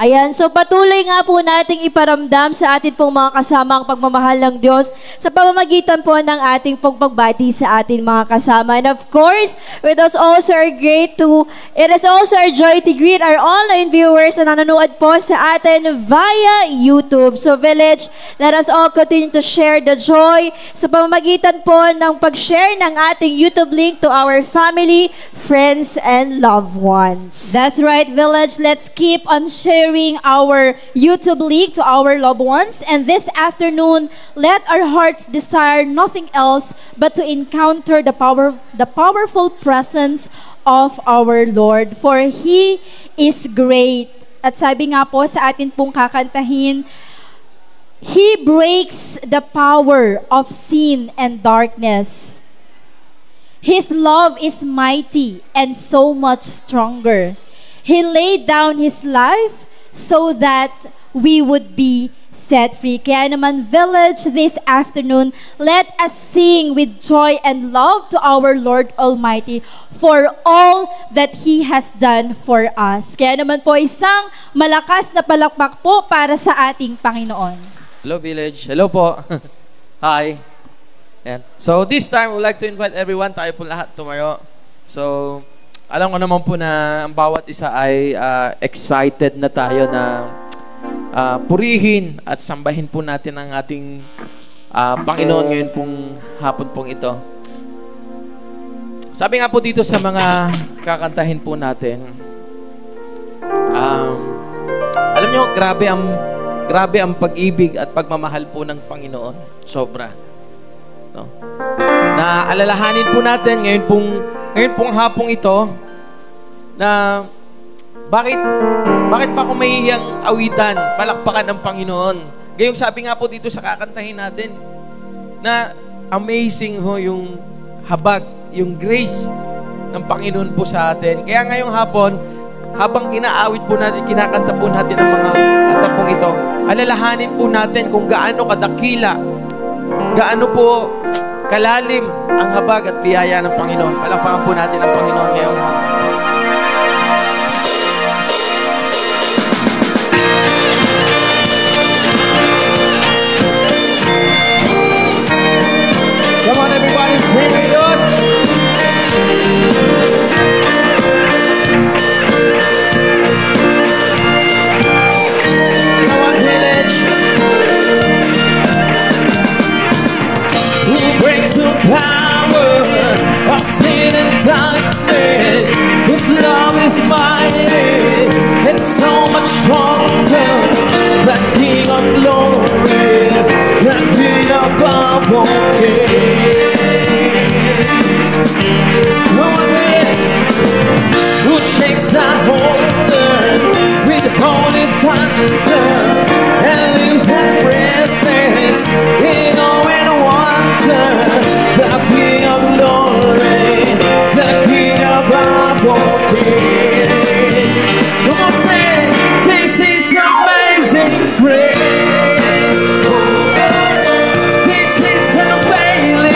Ayan, so patuloy nga po nating iparamdam sa atin pong mga kasama ang pagmamahal ng Diyos sa pamamagitan po ng ating pagbati sa ating mga kasama. And of course, it is also our joy to greet our online viewers na nanonood po sa atin via YouTube. So Village, let us all continue to share the joy sa pamamagitan po ng pag-share ng ating YouTube link to our family, friends, and loved ones. That's right, Village. Let's keep on sharing our YouTube link to our loved ones. And this afternoon, let our hearts desire nothing else but to encounter the powerful presence of our Lord. For He is great. At sabi nga po sa atin pong kakantahin, He breaks the power of sin and darkness. His love is mighty and so much stronger. He laid down His life so that we would be set free. Kaya naman, Village, this afternoon, let us sing with joy and love to our Lord Almighty for all that He has done for us. Kaya naman po, isang malakas na palakpak po para sa ating Panginoon. Hello, Village. Hello po. Hi. Ayan. So, this time, we'd like to invite everyone, tayo po lahat tumayo. So, alam ko naman po na ang bawat isa ay excited na tayo na purihin at sambahin po natin ang ating Panginoon ngayon pong hapon pong ito. Sabi nga po dito sa mga kakantahin po natin, alam nyo, grabe ang pag-ibig at pagmamahal po ng Panginoon. Sobra. No? Na alalahanin po natin ngayon pong hapong ito na bakit pa kung mahihiyang awitan, palakpakan ng Panginoon. Gayong sabi nga po dito sa kakantahin natin na amazing ho yung habag, yung grace ng Panginoon po sa atin. Kaya ngayong hapon, habang kinaawit po natin, kinakanta po natin ang mga kanta pong ito, alalahanin po natin kung gaano kadakila, gaano po kalalim ang habag at biyaya ng Panginoon. Palakpakan po natin ang Panginoon ngayon. Come on, everybody, sing with us. Come on, Village. Who breaks the power of sin and darkness? Whose love is mighty and so much stronger. The King of glory, the King of all kings. Who shakes the whole earth with holy thunder and leaves us breathless in awe and wonder. The King of glory, the King of all kings. Come on, sing, this is amazing grace. This is unfailing.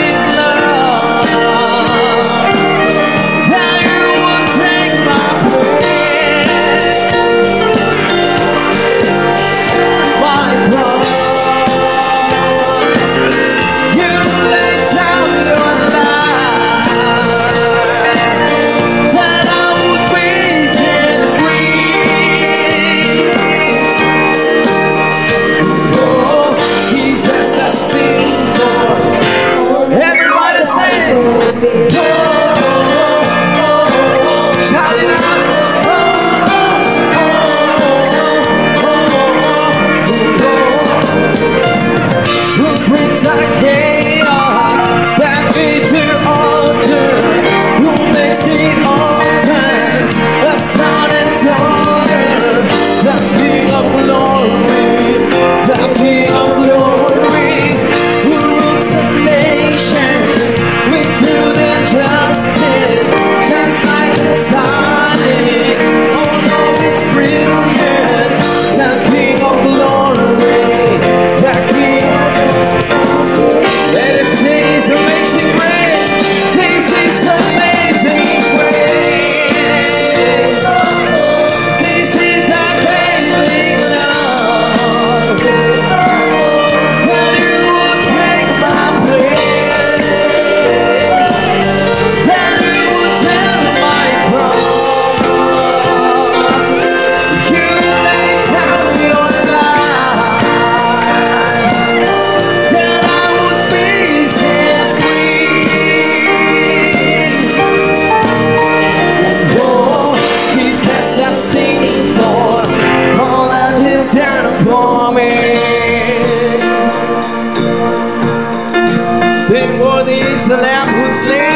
the Lamb who's slain.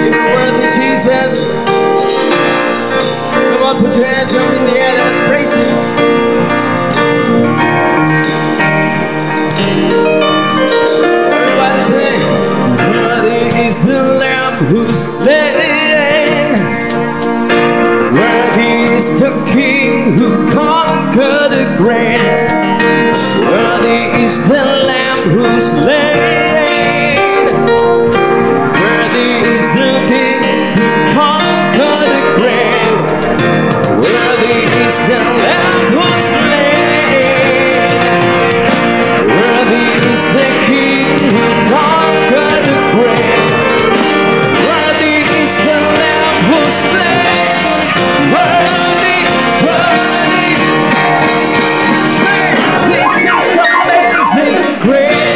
You're worthy, Jesus. Come on, put your hands up in the air. Let us praise Him. Everybody sing. Worthy is the Lamb who's slain. Worthy is the King who conquered the grave. Worthy is the Lamb who's slain. Worthy is the King who conquered the grave. Worthy is the Lamb who's slain. Worthy is the King who conquered the grave. Worthy is the Lamb who's slain. Worthy, worthy. This is amazing grace.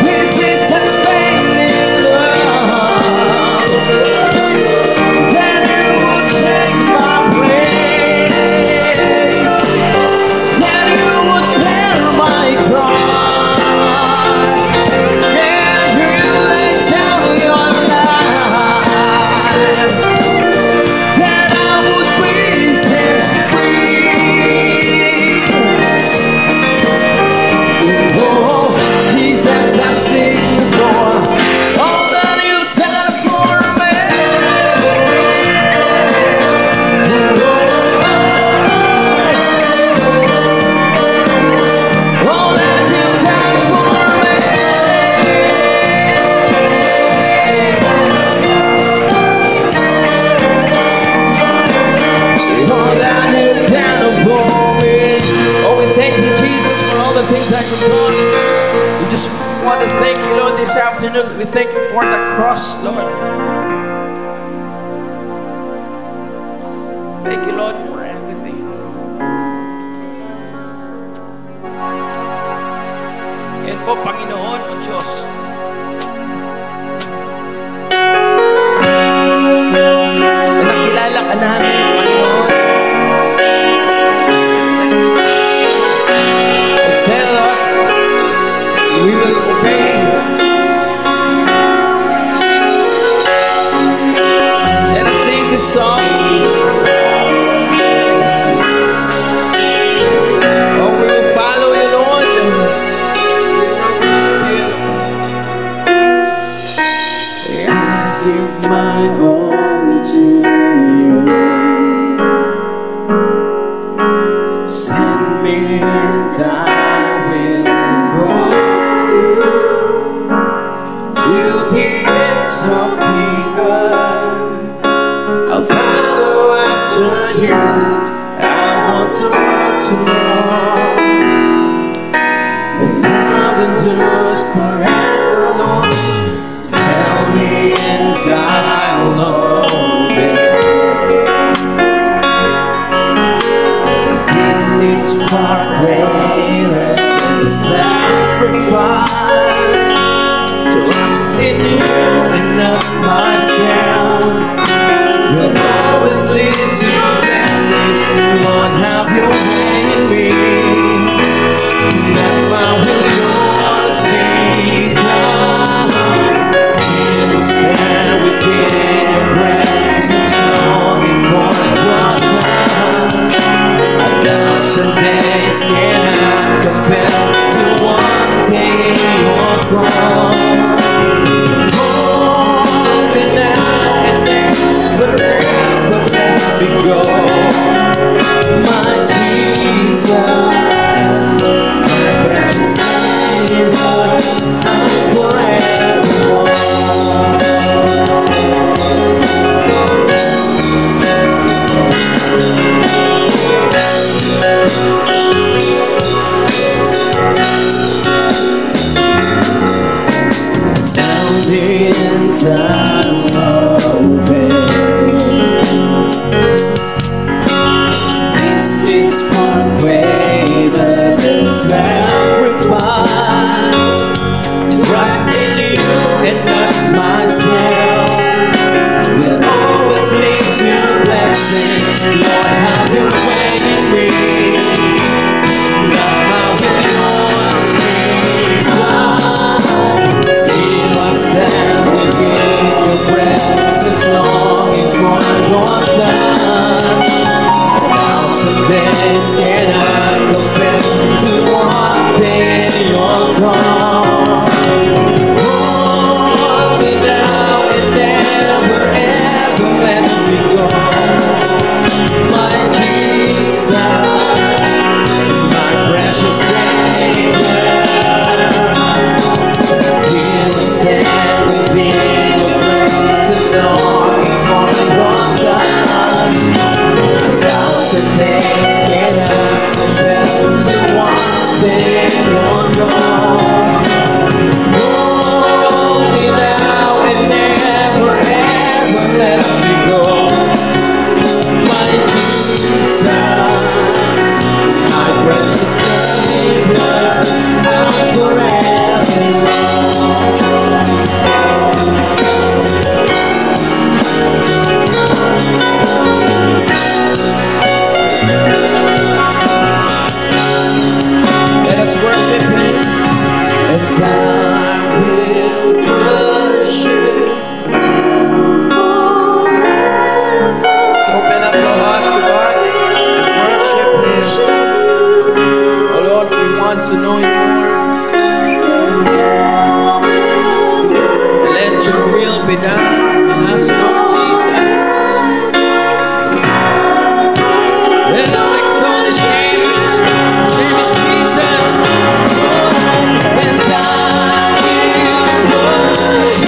This is unfailing love. That you would take my place. That you would bear my cross. And you lay down your life. That I would be set free. Oh, Jesus, I sing for all that you've done for me. All that you've done for me. All that you've done for me. Oh, we thank you, Jesus, for all the things that you've done. We just want to thank you, Lord, this afternoon. We thank you for the cross, Lord. Thank you, Lord, for everything. Yan po, Panginoon o Diyos. Nakilala ka namin, Panginoon. Tell us, we will obey. Let us sing this song. Oh, we will follow you, Lord. I give my all to you. Send me and I will go through to the ends of the earth. I'll follow after you. I want to work to know that love endures forever, Lord. Tell me and I'll obey. This is far greater than the sacrifice. Trust in you and not myself. Will always lead to blessing. Lord, have your way in me. Let my will yours be done. Here we stand within your presence, longing for your touch. 1,000 days cannot compare to one day you're gone. Oh, and now and then forever let me go. My Jesus, my precious Savior, I'm forever. Sounding time open. This is one way that the sacrifice. Trust in you and not myself. Will always lead to blessing. Lord, have your way in me. Not my will, yours be things cannot compare to one day in your throne. Hold me now and never ever let me go. My Jesus, my precious Savior, here to stand within your presence, longing for your touch. A thousand things cannot compare to one day in your throne. Hold me now and never ever let me go. My Jesus, my precious Savior, I'm forever yours. Let us worship Him, and I will worship Him forever. So open up your hearts to God and worship Him. Oh Lord, we want to know You more. Let Your will be done in us, Lord Jesus. Let us exalt His name. His name is Jesus. And I will worship You forever.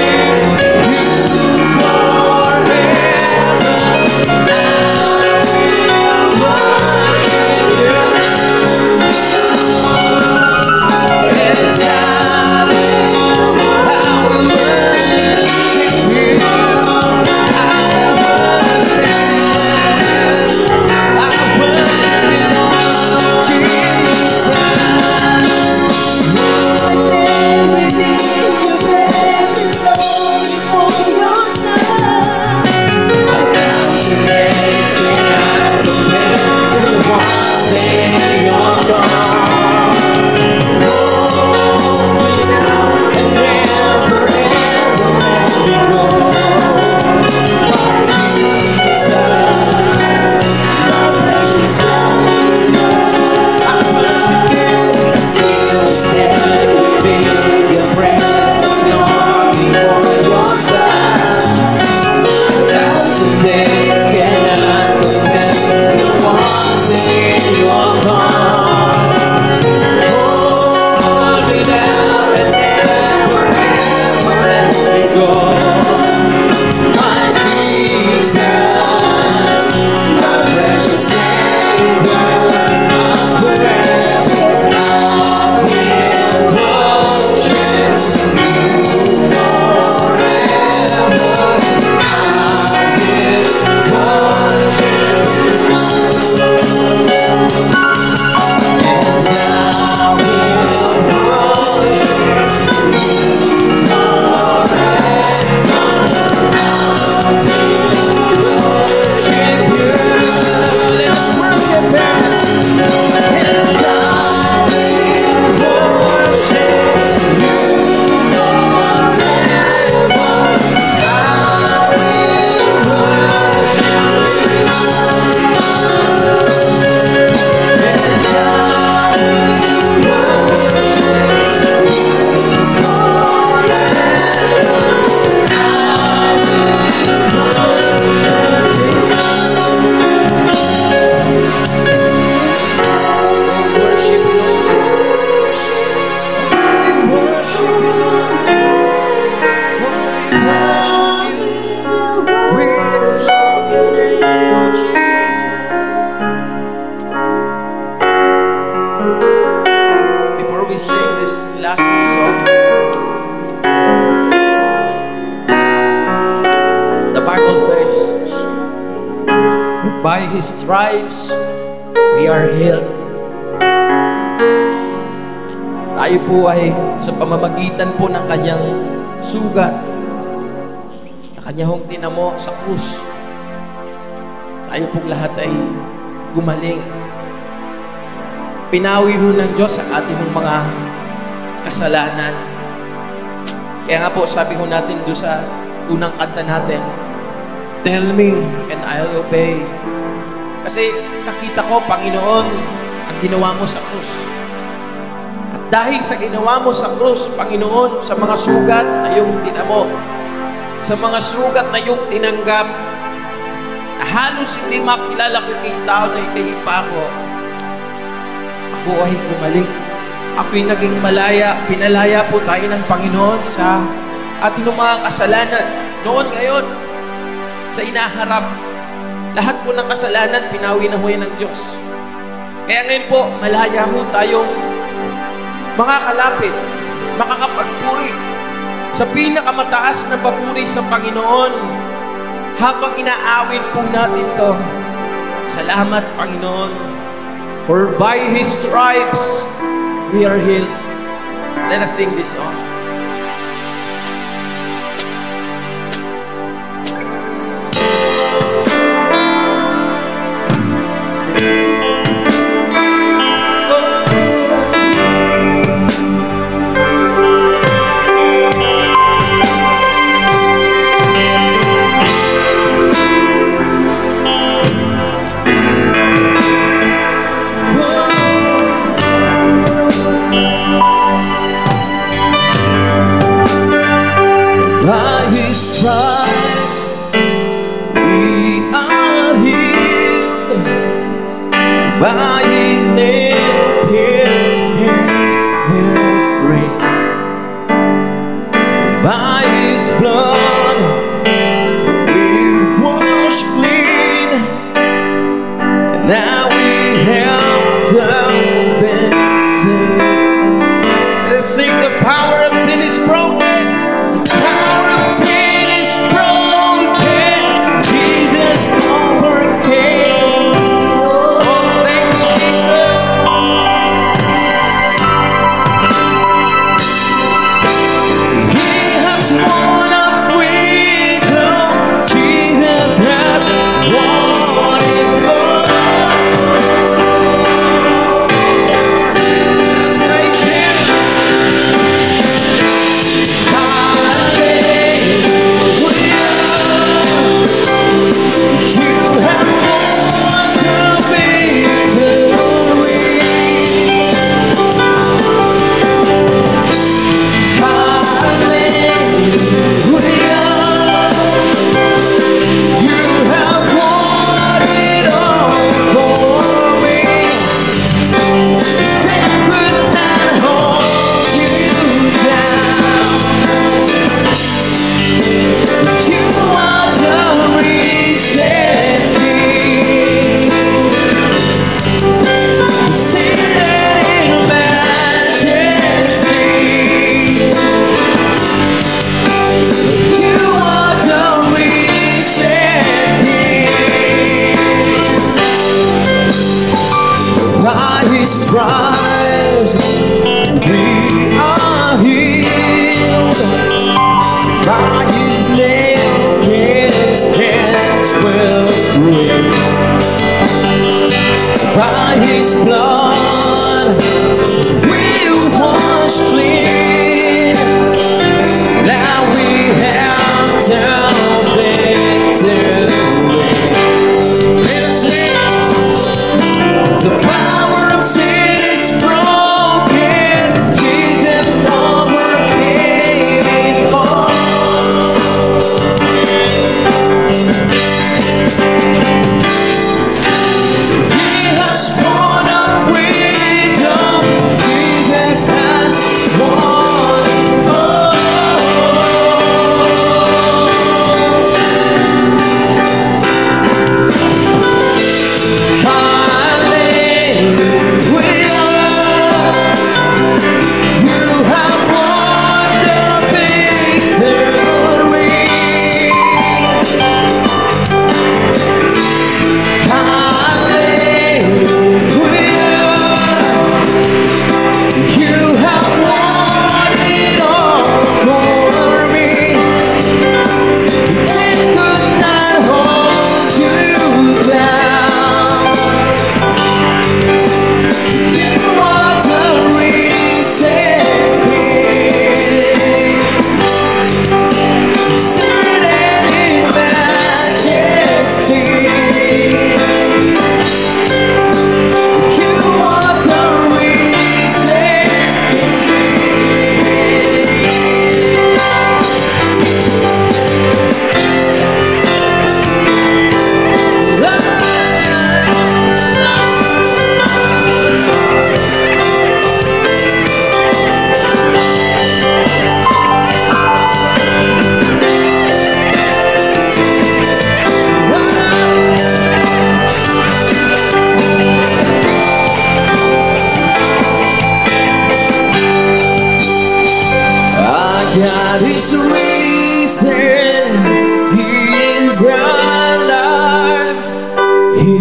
By His stripes, we are healed. Tayo po ay sa pamamagitan po ng Kanyang sugat, na Kanya hong tinamo sa krus, tayo pong lahat ay gumaling. Pinawi ho ng Diyos ang ating mga kasalanan. Kaya nga po, sabi ho natin doon sa unang kanta natin, tell me and I'll obey. Kasi nakita ko, Panginoon, ang ginawa mo sa krus. At dahil sa ginawa mo sa krus, Panginoon, sa mga sugat na iyong tinamo, sa mga sugat na iyong tinanggap, na halos hindi makilala ko kay tao na ikay pa ako ay gumaling. Ako'y naging malaya. Pinalaya po tayo ng Panginoon sa ating mga kasalanan. Noon ngayon, sa inaharap, lahat po ng kasalanan, pinawi na ho yan ng Diyos. Kaya ngayon po, malaya ho tayong makakalapit, makakapagpuri sa pinakamataas na papuri sa Panginoon habang inaawit po natin to. Salamat, Panginoon, for by His stripes we are healed. Let us sing this song. By His nail pierced hands we're free. By His blood we washed clean. And now we have the victory. Let's sing. The power of sin is broken. The power of sin is broken. Jesus overcame.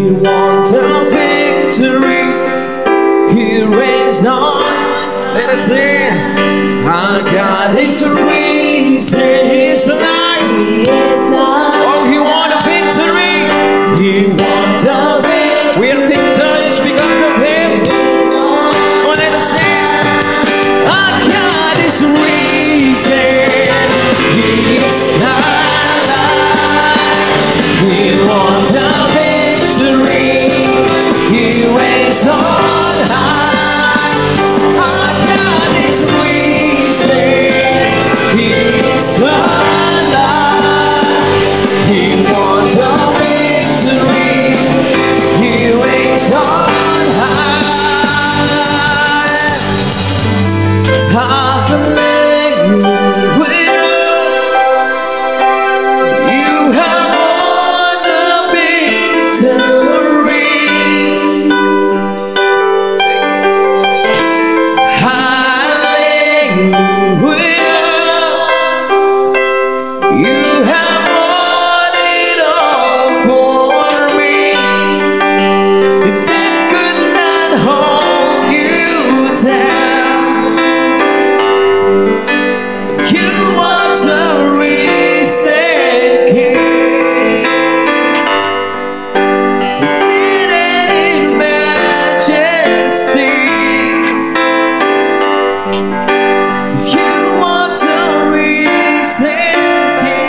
He won the victory. He reigns on. Let us sing. Our God is risen. He's alive. Oh, He won the victory. He won the victory. We are victorious because of Him. Oh, let us sing. Our God is risen. He is alive. He won the victory. He reigns on high. Our God is risen. He is alive. He won the victory. He reigns on high. Hallelujah. You have won the victory. Hallelujah. You have won it all for me. The death could not hold you down. You are the risen King. You're seated in majesty. You are the risen King.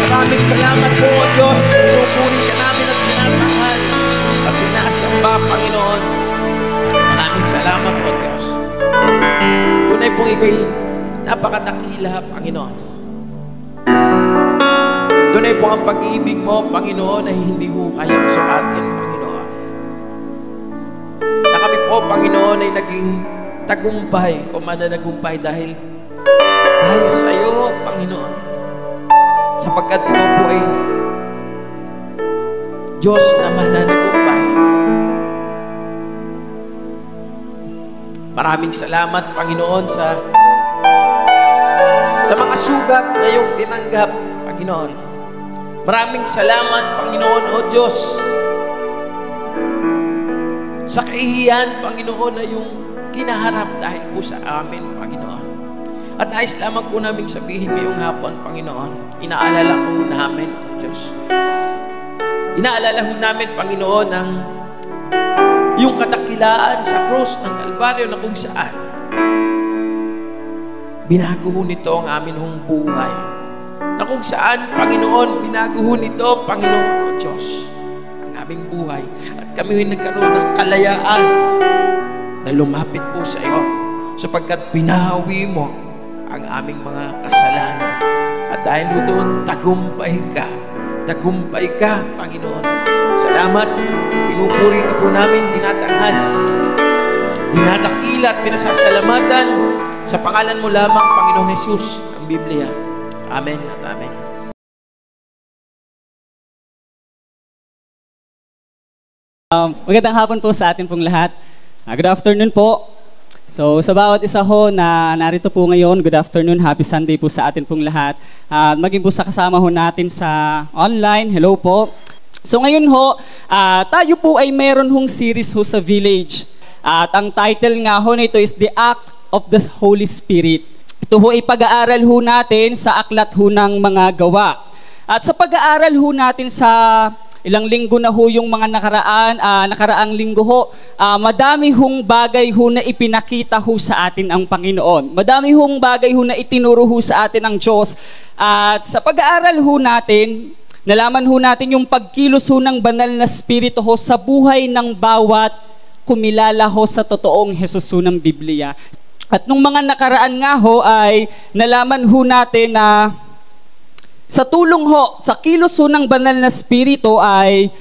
Maraming salamat po, Diyos. Pinupuri ka namin at tinatahal at sinasamba, Panginoon. Maraming salamat po, Diyos. Tunay pong ika'y napakadakila, Panginoon. Tunay po ang pag-ibig mo, Panginoon, ay hindi mo kayang sukatin, Panginoon. Na kami po, Panginoon, ay naging tagumpay o mananagumpay dahil sa iyo, Panginoon. Sapagkat ikaw po ay Diyos na mananagumpay. Maraming salamat, Panginoon, sa mga sugat na iyong tinanggap, Panginoon. Maraming salamat, Panginoon, O Diyos, sa kahihiyan, Panginoon, na iyong kinaharap dahil po sa amin, Panginoon. At nais lamang po namin sabihin ngayong hapon, Panginoon, inaalala po namin, O Diyos. Inaalala po namin, Panginoon, ang yung kadakilaan sa krus ng Kalbaryo na kung saan binago ho nito ang amin hong buhay. Na kung saan, Panginoon, binago ho nito, Panginoon, O Diyos, ang aming buhay. At kami nagkaroon ng kalayaan na lumapit po sa iyo sapagkat binawi mo ang aming mga kasalanan. At dahil doon, tagumpay ka, Panginoon. Salamat, pinupuri ka po namin, tinatanghal, dinadakila at pinasasalamatan sa pangalan mo lamang, Panginoong Jesus, ang Biblia. Amen at amen. Magandang hapon po sa atin pong lahat. Good afternoon po. So sa bawat isa ho na narito po ngayon, good afternoon, happy Sunday po sa atin pong lahat. At maging po sa kasama ho natin sa online, hello po. So ngayon ho, tayo po ay meron hong series ho sa Village. At ang title nga ho nito is The Act of the Holy Spirit. Ito ho ay pag-aaral ho natin sa aklat ho ng mga gawa. At sa pag-aaral ho natin sa ilang linggo na ho yung mga nakaraang linggo ho, madami hong bagay ho na ipinakita ho sa atin ang Panginoon. Madami hong bagay ho na itinuro ho sa atin ang Diyos. At sa pag-aaral ho natin, nalaman ho natin yung pagkilos ho ng banal na Espiritu ho sa buhay ng bawat kumilala ho sa totoong Jesus ho ng Biblia. At nung mga nakaraan nga ho ay nalaman ho natin na sa tulong ho, sa kilos ho ng banal na Espiritu ay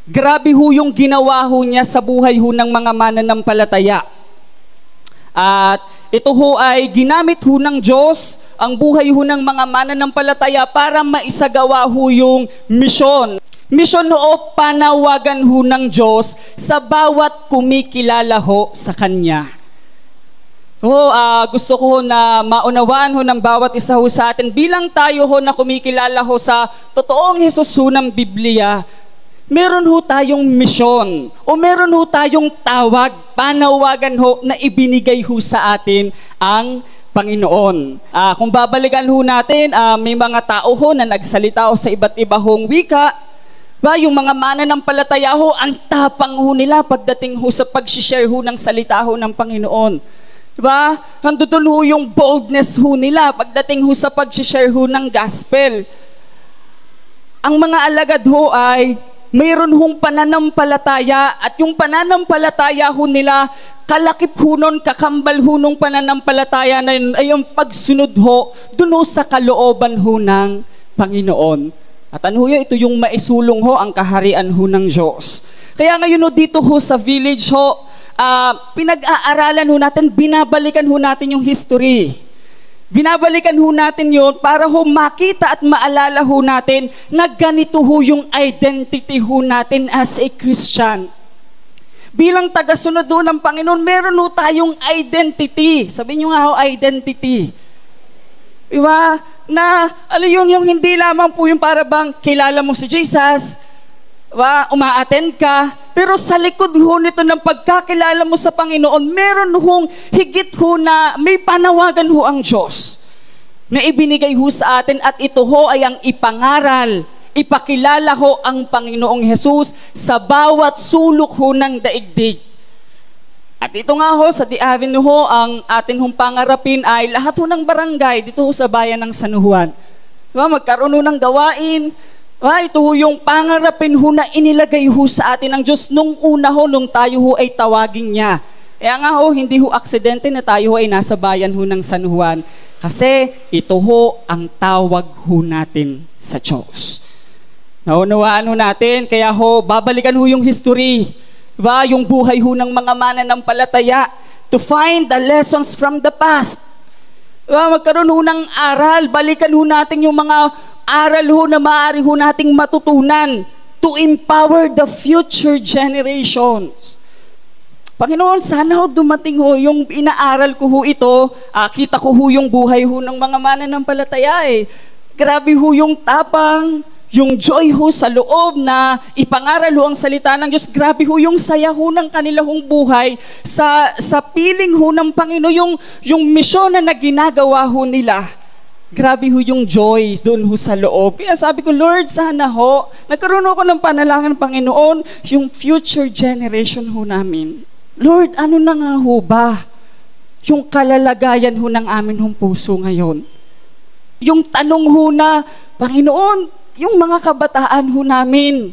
grabe ho yung ginawa ho niya sa buhay ho ng mga mananampalataya. At ito ho ay ginamit ho ng Diyos ang buhay ho ng mga mananampalataya para maisagawa ho yung misyon. Misyon ho, panawagan ho ng Diyos sa bawat kumikilala ho sa Kanya. Gusto ko na maunawaan ho ng bawat isa ho sa atin bilang tayo ho na kumikilala ho sa totoong Jesus ho ng Biblia, meron ho tayong misyon o meron ho tayong tawag, panawagan ho na ibinigay ho sa atin ang Panginoon. Kung babalikan ho natin, may mga tao ho na nagsalita ho sa iba't iba hong wika. Yung mga mananampalataya ho, ang tapang ho nila pagdating ho sa pag-share ho ng salita ho ng Panginoon. Diba? Nandun ho yung boldness ho nila pagdating ho sa pag-share ho ng gospel. Ang mga alagad ho ay mayroon hong pananampalataya at yung pananampalataya ho nila, kalakip ho nun, kakambal ho nung pananampalataya na yun ay yung pagsunod ho dun ho sa kalooban ho ng Panginoon. At ano ho yun? Ito yung maisulong ho ang kaharian ho ng Diyos. Kaya ngayon ho dito ho sa village ho, pinag-aaralan ho natin, binabalikan ho natin yung history. Binabalikan ho natin yun para ho makita at maalala ho natin na ganito ho yung identity ho natin as a Christian. Bilang tagasunod ho ng Panginoon, meron ho tayong identity. Sabihin nyo nga ho, identity. Diba? Na, yung hindi lamang po yung para bang kilala mo si Jesus, uma-attend ka, pero sa likod ho nito ng pagkakilala mo sa Panginoon, meron hong higit ho na may panawagan ho ang Diyos na ibinigay ho sa atin at ito ho ay ang ipangaral, ipakilala ho ang Panginoong Jesus sa bawat sulok ho ng daigdig. At ito nga ho, sa The Avenue ho, ang atin hong pangarapin ay lahat ho ng barangay dito ho sa bayan ng San Juan. Magkaroon ho ng gawain. Ito ho yung pangarapin ho na inilagay ho sa atin ng Diyos nung una ho, nung tayo ho ay tawagin niya. Kaya nga ho, hindi ho aksidente na tayo ho ay nasa bayan ho ng San Juan. Kasi ito ho ang tawag ho natin sa Diyos. Naunawaan ho natin, kaya ho, babalikan ho yung history. Yung buhay ho ng mga mananampalataya to find the lessons from the past. Magkaroon ho ng aral, balikan ho natin yung mga aral ho na maaari ho nating matutunan to empower the future generations. Panginoon, sana ho dumating ho yung inaaral ko ho ito, kita ko ho yung buhay ho ng mga mananampalataya Grabe ho yung tapang, yung joy ho sa loob na ipangaral ho ang salita ng Diyos. Grabe ho yung saya ho ng kanilang buhay sa piling ho ng Panginoon, yung misyon na ginagawa ho nila. Grabe ho yung joy doon ho sa loob. Kaya sabi ko, Lord, sana ho, nagkaroon ako ng panalangin, Panginoon, yung future generation ho namin. Lord, ano na nga ho ba yung kalalagayan ho ng amin hong puso ngayon? Yung tanong ho na, Panginoon, yung mga kabataan ho namin,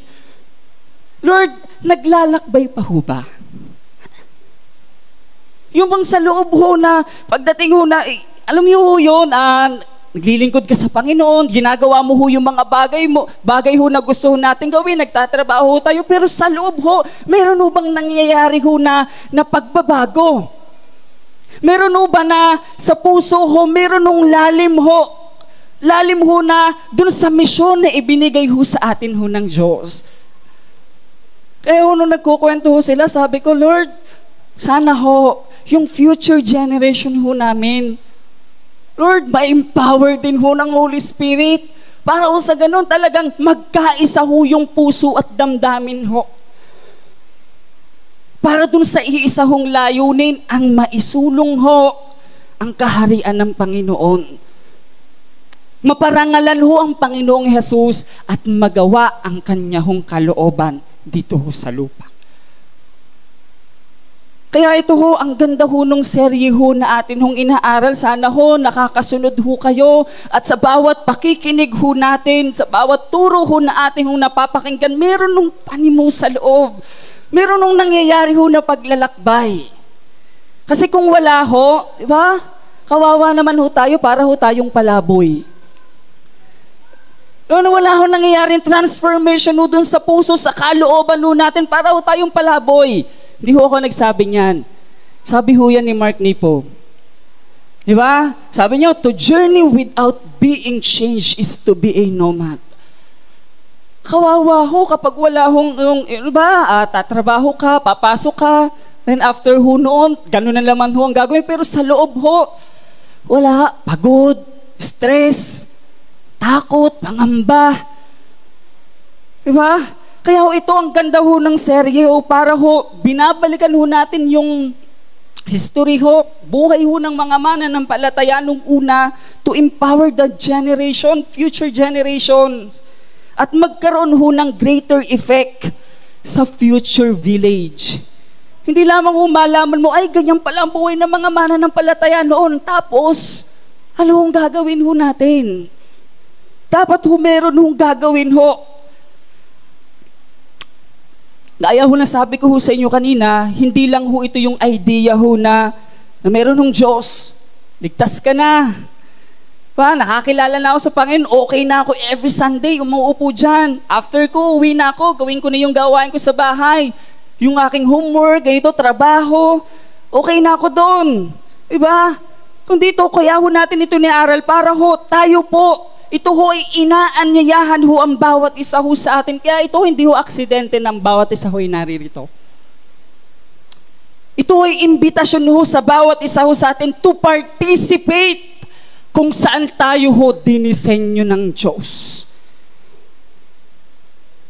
Lord, naglalakbay pa ho ba? Yung bang sa loob ho na, pagdating ho na, alam niyo ho yun, naglilingkod ka sa Panginoon, ginagawa mo ho yung mga bagay ho na gusto ho natin gawin, nagtatrabaho ho tayo, pero sa loob ho, meron ho bang nangyayari ho na pagbabago? Meron ho ba na sa puso ho, meron hong lalim ho na dun sa misyon na ibinigay ho sa atin ho ng Diyos. Kaya ho, nung nagkukwento ho sila, sabi ko, Lord, sana ho, yung future generation ho namin, Lord, ma-empower din ho ng Holy Spirit para ho sa ganun talagang magkaisa ho yung puso at damdamin ho. Para dun sa iisa hong layunin ang maisulong ho ang kaharian ng Panginoon. Maparangalan ho ang Panginoong Jesus at magawa ang kanya hong kalooban dito ho sa lupa. Kaya ito ho, ang ganda ho nung serye ho na atin hong inaaral. Sana ho, nakakasunod ho kayo at sa bawat pakikinig ho natin, sa bawat turo ho na atin hong napapakinggan, meron nung tanim ho sa loob. Meron nung nangyayari ho na paglalakbay. Kasi kung wala ho, diba? Kawawa naman ho tayo para ho tayong palaboy. No, wala ho nangyayaring transformation ho dun sa puso, sa kalooban ho natin para ho tayong palaboy. Hindi ho ako nagsabing yan. Sabi ho yan ni Mark Nepo. Diba? Sabi niyo, to journey without being changed is to be a nomad. Kawawa ho kapag wala hong, diba? Tatrabaho ka, papasok ka, then after ho noon, gano'n na naman ho ang gagawin. Pero sa loob ho, wala, pagod, stress, takot, pangamba. Diba? Kaya ho, ito ang ganda ho ng serye ho, para ho, binabalikan ho natin yung history ho, buhay ho ng mga mananampalataya nung una to empower the generation, future generations, at magkaroon ho ng greater effect sa future village. Hindi lamang ho malaman mo, ay ganyan pala ang buhay ng mga mananampalataya noon. Tapos, ano hong gagawin ho natin? Dapat ho meron hong gagawin ho. Gaya ho na sabi ko ho sa inyo kanina, hindi lang ho ito yung idea ho na meron hong Diyos. Ligtas ka na. Nakakilala na ako sa Panginoon, okay na ako every Sunday, umuupo dyan. After ko, uwi na ako, gawin ko na yung gawain ko sa bahay. Yung aking homework, ganito, trabaho, okay na ako doon. Diba? Kung dito, kaya ho natin ito niaral para ho, tayo po, ito ho ay inaanyayahan ho ang bawat isa ho sa atin. Kaya ito hindi ho aksidente ng bawat isa ho ay naririto. Ito ay imbitasyon ho sa bawat isa ho sa atin to participate kung saan tayo ho dinisenyo ng Diyos.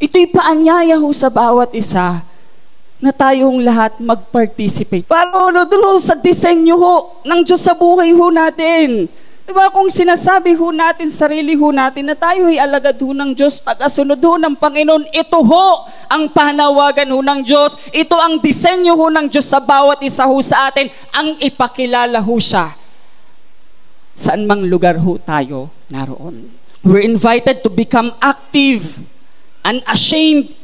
Ito'y paanyaya ho sa bawat isa na tayong lahat mag-participate. Para doon ho sa disenyo ho ng Diyos sa buhay ho natin. Diba kung sinasabi ho natin, sarili ho natin na tayo ay alagad ho ng Diyos, tagasunod ho ng Panginoon, ito ho ang panawagan ho ng Diyos, ito ang disenyo ho ng Diyos sa bawat isa ho sa atin, ang ipakilala ho siya. Saan mang lugar ho tayo naroon. We're invited to become active, unashamed,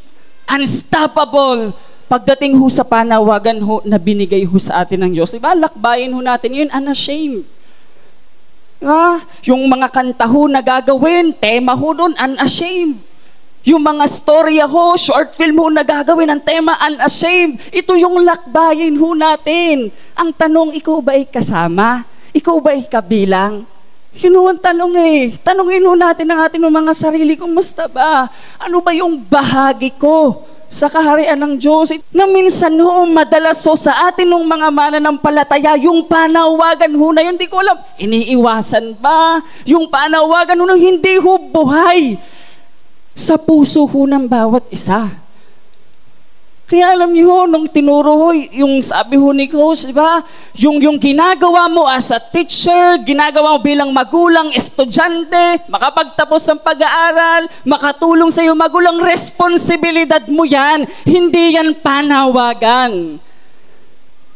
unstoppable, pagdating ho sa panawagan ho na binigay ho sa atin ng Diyos. Diba, lakbayin ho natin yun, unashamed. Yung mga kanta ho na gagawin, tema ho doon, unashamed. Yung mga storya ho, short film ho na gagawin, ang tema, unashamed. Ito yung lakbayin ho natin. Ang tanong, ikaw ba ay kasama? Ikaw ba ay kabilang? Yun ho ang tanong eh. Tanungin ho natin ang ating mga sarili, kumusta ba? Ano ba yung bahagi ko sa kaharian ng Diyos? Na minsan ho, madalas ho sa atin ng mga mananampalataya, yung panawagan ho na yun, hindi ko alam, iniiwasan ba? Yung panawagan ho na hindi ho buhay sa puso ho ng bawat isa. Kaya alam niyo ho, nung tinuro ho, yung sabi ho ni Coach, di ba? Yung ginagawa mo as a teacher, ginagawa mo bilang magulang, estudyante, makapagtapos ng pag-aaral, makatulong sa iyo magulang, responsibilidad mo yan. Hindi yan panawagan.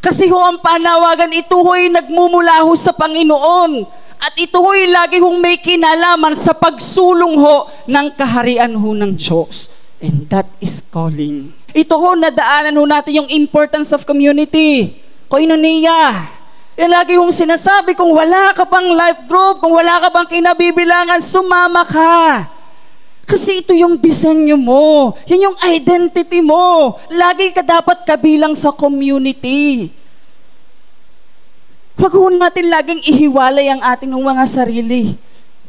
Kasi ho ang panawagan, ito ho'y nagmumula ho sa Panginoon. At ito ho'y lagi hong may kinalaman sa pagsulong ho ng kaharian ho ng Diyos. And that is calling. Ito ho, nadaanan ho natin yung importance of community. Koinonia. Yan lagi hong sinasabi, kung wala ka pang life group, kung wala ka pang kinabibilangan, sumama ka. Kasi ito yung disenyo mo. Yan yung identity mo. Lagi ka dapat kabilang sa community. Huwag ho natin laging ihiwalay ang ating mga sarili.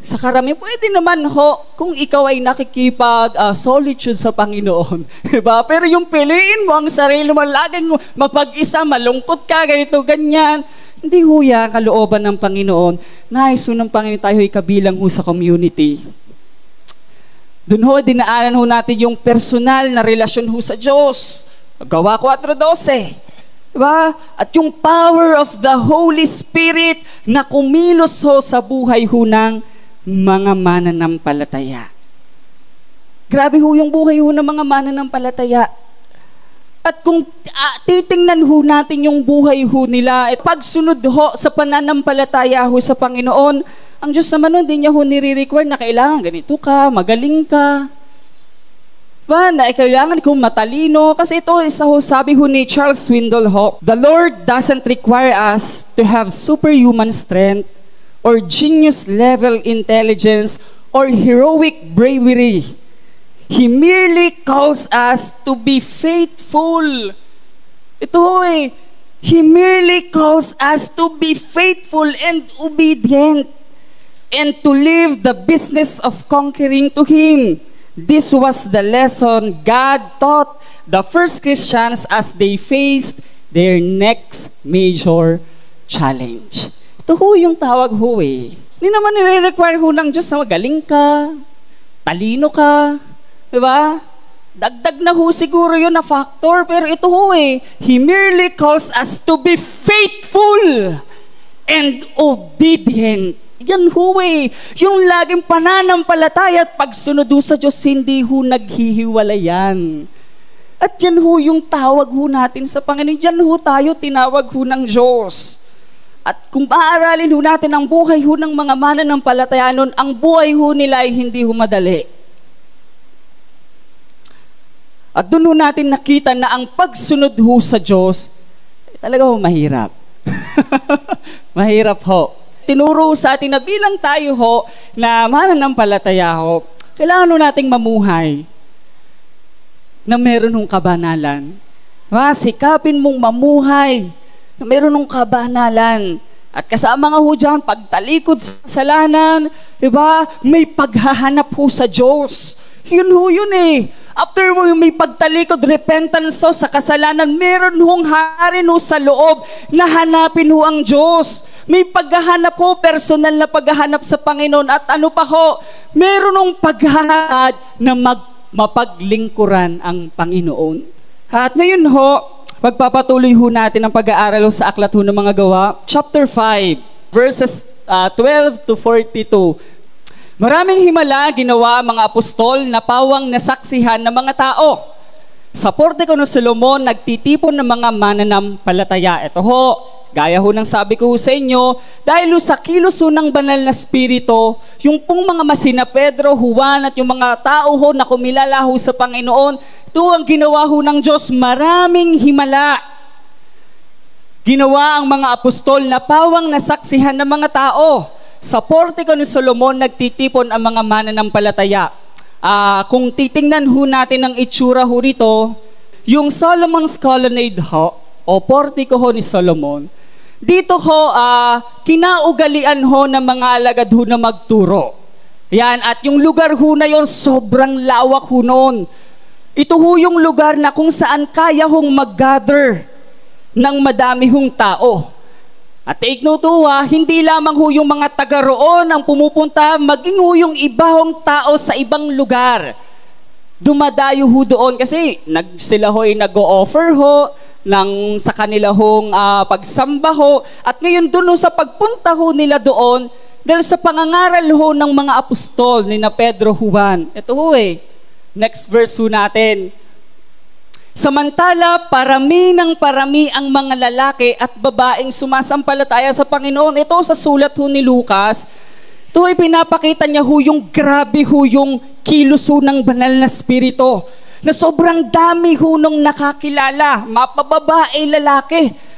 Sa karami, pwede naman ho, kung ikaw ay solitude sa Panginoon. Diba? Pero yung piliin mo ang sarili mo, laging mapag-isa, malungkot ka, ganito, ganyan. Hindi ho yan kalooban ng Panginoon. Nais ho ng Panginoon tayo ay kabilang ho sa community. Doon ho, dinaanan ho natin yung personal na relasyon ho sa Diyos. Gawa 4:12. Diba? At yung power of the Holy Spirit na kumilos ho sa buhay ho ng mga mananampalataya. Grabe ho yung buhay ho ng mga mananampalataya. At kung titingnan ho natin yung buhay ho nila, at pagsunod ho sa pananampalataya ho sa Panginoon, ang Diyos naman nun, di niya ho nire-require na kailangan ganito ka, magaling ka. Na kailangan kong matalino. Kasi ito, isa ho, sabi ho ni Charles Swindoll ho, the Lord doesn't require us to have superhuman strength or genius-level intelligence or heroic bravery. He merely calls us to be faithful. Ito ho He merely calls us to be faithful and obedient and to live the business of conquering to Him. This was the lesson God taught the first Christians as they faced their next major challenge. Ito ho yung tawag ho Hindi naman nire-require ho ng Diyos na magaling ka, talino ka, diba? Dagdag na ho siguro yun na factor, pero ito ho He merely calls us to be faithful and obedient. Yan ho yung laging pananampalataya at pagsunod ho sa Diyos, hindi ho naghihiwalayan. At yan ho yung tawag ho natin sa Panginoon. Yan ho tayo tinawag ho ng Diyos. At kung maaralin ho natin ang buhay ho ng mga mananampalataya nun, ang buhay ho nila ay hindi ho madali. At doon ho natin nakita na ang pagsunod ho sa Diyos, talaga ho mahirap. Mahirap ho. Tinuro sa atin na bilang tayo ho na mananampalataya ho, kailangan ho nating mamuhay na meron hong kabanalan. Sikapin mong mamuhay na meron hong kabanalan. At kasama nga ho dyan, pagtalikod sa kasalanan, diba? May paghahanap ho sa Diyos. Yun ho yun After mo may pagtalikod, repentance ho sa kasalanan, meron hong harin ho sa loob na hanapin ho ang Diyos. May paghahanap ho, personal na paghahanap sa Panginoon. At ano pa ho, meron hong paghahanap na mapaglingkuran ang Panginoon. At ngayon ho, pagpapatuloy ho natin ang pag-aaral sa aklat ho ng mga gawa, chapter 5, verses 12 to 42. Maraming himala ginawa ang mga apostol na pawang nasaksihan ng mga tao. Sa Portiko ng Solomon, nagtitipon ng mga mananampalataya. Ito ho, gaya ho ng sabi ko sa inyo, dahil sa kilos ho ng banal na spirito, yung pong mga masina Pedro, Juan at yung mga tao ho na kumilala ho sa Panginoon, ito ang ginawa ho ng Diyos, maraming himala. Ginawa ang mga apostol na pawang nasaksihan ng mga tao. Sa Portiko ni Solomon, nagtitipon ang mga mananampalataya. Kung titingnan ho natin ang itsura ho rito, yung Solomon's Colonnade ho, o Portiko ho ni Solomon, dito ho, kinaugalian ho ng mga alagad ho na magturo. Yan, at yung lugar ho na yon sobrang lawak ho noon. Ito ho yung lugar na kung saan kaya hong mag-gather ng madami hong tao. At take note ho, hindi lamang ho yung mga taga roon ang pumupunta, maging ho yung ibang tao sa ibang lugar. Dumadayo ho doon kasi sila ho ay nag-o-offer ho sa kanila hong pagsamba ho. At ngayon doon ho sa pagpunta ho nila doon, dahil sa pangangaral ho ng mga apostol ni na Pedro, Juan. Ito ho next verse ho natin. Samantala, parami ng parami ang mga lalaki at babaeng sumasampalataya sa Panginoon. Ito sa sulat ho ni Lucas. Ito ay pinapakita niya ho yung grabe ho yung kilos ho ng banal na spirito. Na sobrang dami ho nung nakakilala, mapababae, lalaki.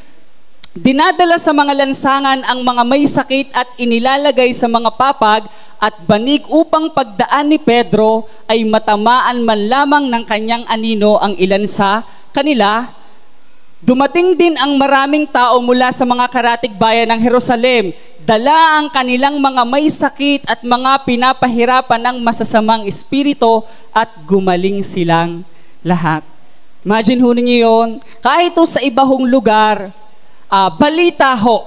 Dinadala sa mga lansangan ang mga may sakit at inilalagay sa mga papag at banig upang pagdaan ni Pedro ay matamaan man lamang ng kanyang anino ang ilan sa kanila. Dumating din ang maraming tao mula sa mga karatig bayan ng Jerusalem. Dala ang kanilang mga may sakit at mga pinapahirapan ng masasamang espiritu at gumaling silang lahat. Imagine ho ninyo yun, kahit sa iba hong lugar, balita ho,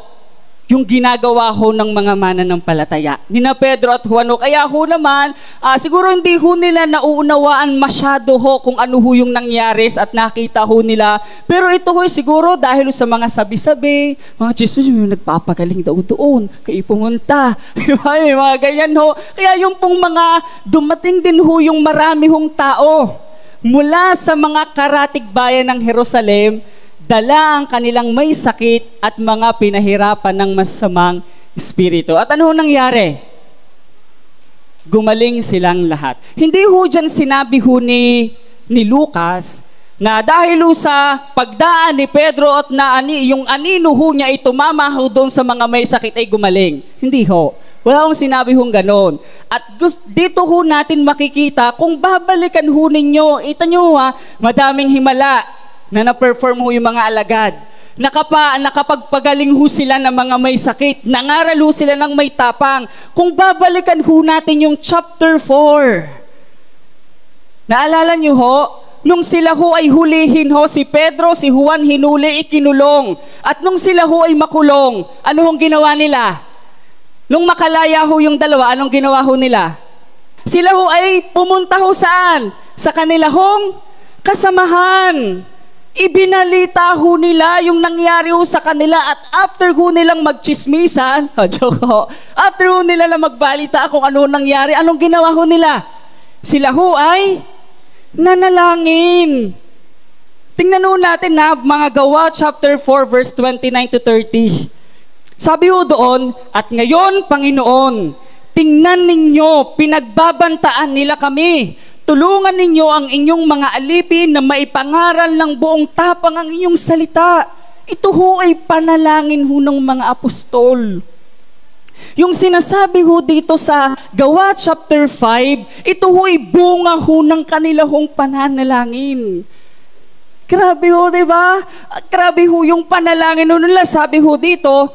yung ginagawa ho ng mga mananampalataya. Nina Pedro at Juan ho. Kaya ho naman, siguro hindi ho nila nauunawaan masyado ho kung ano ho yung nangyari at nakita ho nila. Pero ito ho siguro dahil sa mga sabi-sabi, mga Jesus, may nagpapagaling daw doon, kayo pumunta. May mga ganyan ho. Kaya yung pong mga dumating din ho yung marami hong tao mula sa mga karatig bayan ng Jerusalem, dala ang kanilang may sakit at mga pinahirapan ng masamang espiritu. At ano nangyari? Gumaling silang lahat. Hindi ho dyan sinabi ho ni Lucas na dahil ho sa pagdaan ni Pedro at yung anino ho niya ay tumama ho doon sa mga may sakit ay gumaling. Hindi ho. Wala akong sinabi hong ganon. At dito ho natin makikita, kung babalikan ho ninyo, ito nyo ha, madaming himala na na-perform ho yung mga alagad. Nakapagpagaling ho sila ng mga may sakit. Nangaral ho sila ng may tapang. Kung babalikan ho natin yung chapter 4, naalala nyo ho, nung sila ho ay hulihin ho, si Pedro, si Juan hinuli, ikinulong. At nung sila ho ay makulong, ano hong ginawa nila? Nung makalaya ho yung dalawa, anong ginawa ho nila? Sila ho ay pumunta ho saan? Sa kanila hong kasamahan. Ibinalita ho nila yung nangyari ho sa kanila at after ho nilang magchismisan, after ho nila lang magbalita kung ano nangyari, anong ginawa ho nila? Sila ho ay nanalangin. Tingnan ho natin na mga Gawa chapter 4 verse 29 to 30. Sabi ho doon, at ngayon Panginoon, tingnan ninyo, pinagbabantaan nila kami. Tulungan ninyo ang inyong mga alipin na maipangaral ng buong tapang ang inyong salita. Ito ho ay panalangin ho ng mga apostol. Yung sinasabi ho dito sa Gawa chapter 5, ito ho ay bunga ho ng kanila hong pananalangin. Grabe ho, di ba? Grabe ho yung panalangin ho nila. Sabi ho dito,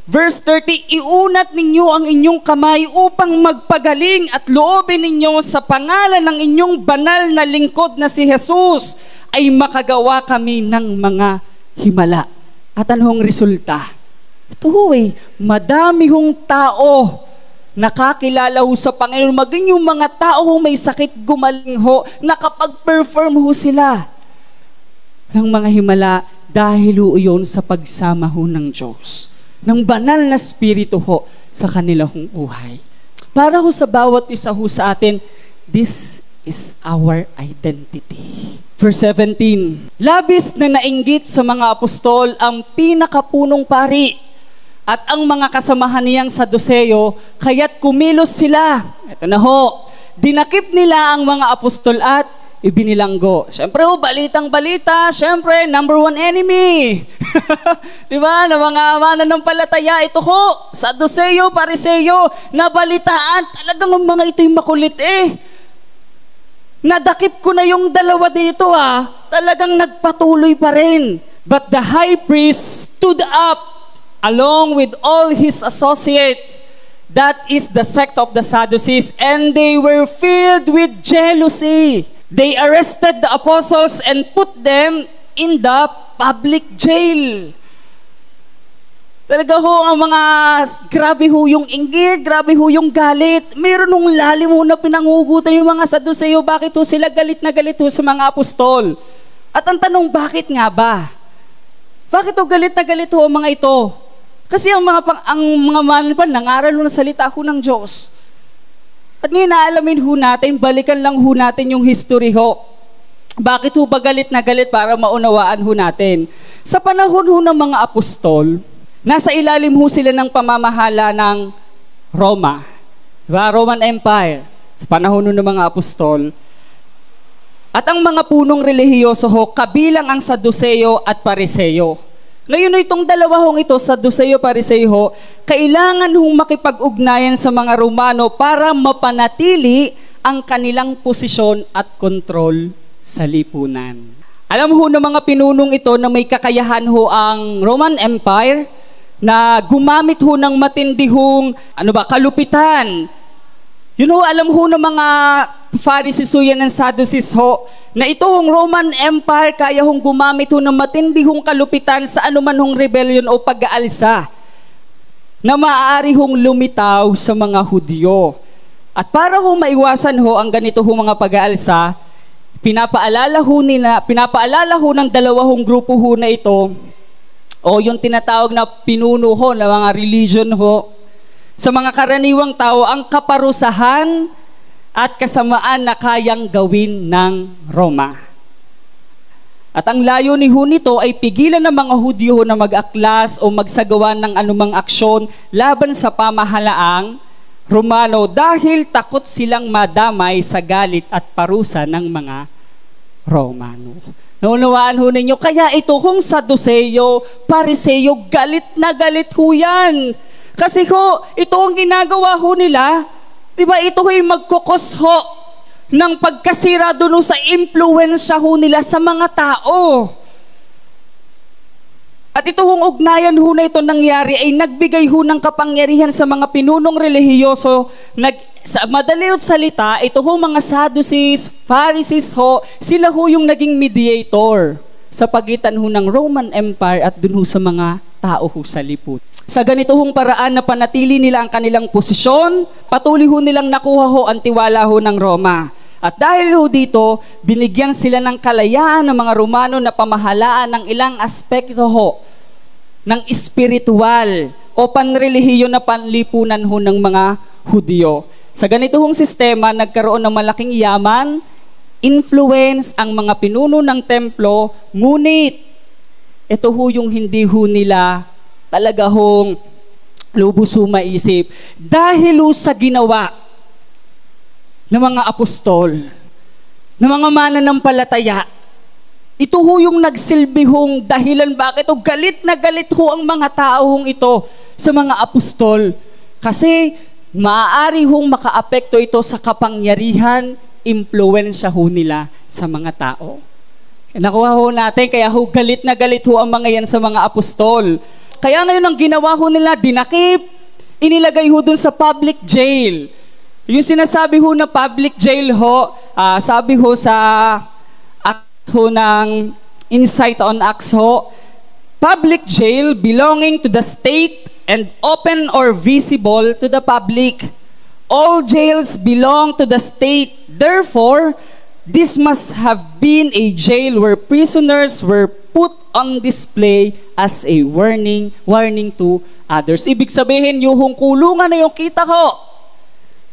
verse 30, iunat ninyo ang inyong kamay upang magpagaling at loobin ninyo sa pangalan ng inyong banal na lingkod na si Jesus ay makagawa kami ng mga himala. At anong resulta? Ito ho madami hong tao nakakilala ho sa Panginoon. Maging yung mga tao ho may sakit gumaling ho, nakapag-perform ho sila ng mga himala dahil ho yun sa pagsama ho ng Diyos, ng banal na spirito ho sa kanilang buhay. Para ho sa bawat isa ho sa atin, this is our identity. Verse 17, labis na nainggit sa mga apostol ang pinakapunong pari at ang mga kasamahan niyang Saduceo, kaya't kumilos sila. Ito na ho, dinakip nila ang mga apostol at ibinilanggo. Siyempre ho, balitang-balita, siyempre, number one enemy. Di ba? Na mga mananampalataya, ito ho, Saduceo, Pariseo, nabalitaan, talagang ang mga ito'y makulit Nadakip ko na yung dalawa dito talagang nagpatuloy pa rin. But the high priest stood up along with all his associates. That is the sect of the Sadducees, and they were filled with jealousy. They arrested the apostles and put them in the public jail. Talaga ho, ang mga grabe ho yung inggit, grabe ho yung galit. Meron nung lalim ho na pinangugutan yung mga Saduceo. Bakit ho sila galit na galit ho sa mga apostol? At ang tanong, bakit nga ba? Bakit ho galit na galit ho ang mga ito? Kasi ang mga mananampalataya nangaral ho ng salita ho ng Diyos. At ngayon naalamin ho natin, balikan lang ho natin yung history ho. Bakit ho ba galit na galit para maunawaan ho natin? Sa panahon ho ng mga apostol, nasa ilalim ho sila ng pamamahala ng Roma. Diba? Roman Empire. Sa panahon ho ng mga apostol. At ang mga punong relihiyoso ho, kabilang ang Saduceo at Pariseo. Ngayon itong dalawang ito, Saduceo, Pariseo, kailangan hong makipag-ugnayan sa mga Romano para mapanatili ang kanilang posisyon at kontrol sa lipunan. Alam ho ng mga pinunong ito na may kakayahan ho ang Roman Empire na gumamit ho ng matindihong kalupitan. Alam ho ng mga Pharisees ho yan ng Sadducees ho, na itong Roman Empire kaya hong gumamit ho ng matindihong kalupitan sa anuman hong rebellion o pag-aalsa. na maaari hong lumitaw sa mga Hudyo. At para ho maiwasan ho ang ganito ho mga pag-aalsa, pinapaalala ho ng dalawang grupo ho na ito, o yung tinatawag na pinuno ho na mga religion ho, sa mga karaniwang tao ang kaparusahan at kasamaan na kayang gawin ng Roma. At ang layunin ho nito ay pigilan ng mga Hudyo na mag-aklas o magsagawa ng anumang aksyon laban sa pamahalaang Romano dahil takot silang madamay sa galit at parusa ng mga Romano. Naunawaan ho ninyo, kaya ito kung Saduceo, Pariseo, galit na galit ho yan. Kasi ho, ito ang ginagawa ho nila, di ba ito ho'y magkukos ho ng pagkasira doon sa impluensya ho nila sa mga tao. At ito hong ugnayan ho na ito nangyari ay nagbigay ho ng kapangyarihan sa mga pinunong relihiyoso. Sa madaliot salita, ito ho mga Sadducees, Pharisees ho, sila ho yung naging mediator sa pagitan ho ng Roman Empire at dun ho sa mga tao ho sa liput. Sa ganito hong paraan na panatili nila ang kanilang posisyon, patuloy ho nilang nakuha ho ang tiwala ho ng Roma. At dahil ho dito, binigyan sila ng kalayaan ng mga Romano na pamahalaan ng ilang aspekto ho ng espiritual o panrelihiyon na panlipunan ho ng mga Hudyo. Sa ganito hong sistema, nagkaroon ng malaking yaman, influence ang mga pinuno ng templo, ngunit ito ho yung hindi ho nila talaga hong lubos ho maisip. Dahil ho sa ginawa ng mga apostol, ng mga mananampalataya, ito ho yung nagsilbi hong dahilan bakit o galit na galit ho ang mga taong ito sa mga apostol. Kasi maaari hong makaapekto ito sa kapangyarihan, impluensya ho nila sa mga tao. Nakuha ho natin, kaya ho galit na galit ho ang mga yan sa mga apostol. Kaya ngayon ang ginawa ho nila, dinakip, inilagay ho dun sa public jail. Yung sinasabi ho na public jail ho, sabi ho sa act ho ng Insight on Acts ho, public jail belonging to the state and open or visible to the public. All jails belong to the state. Therefore, this must have been a jail where prisoners were put on display as a warning to others. Ibig sabihin, yung kulungan na yung kita ko,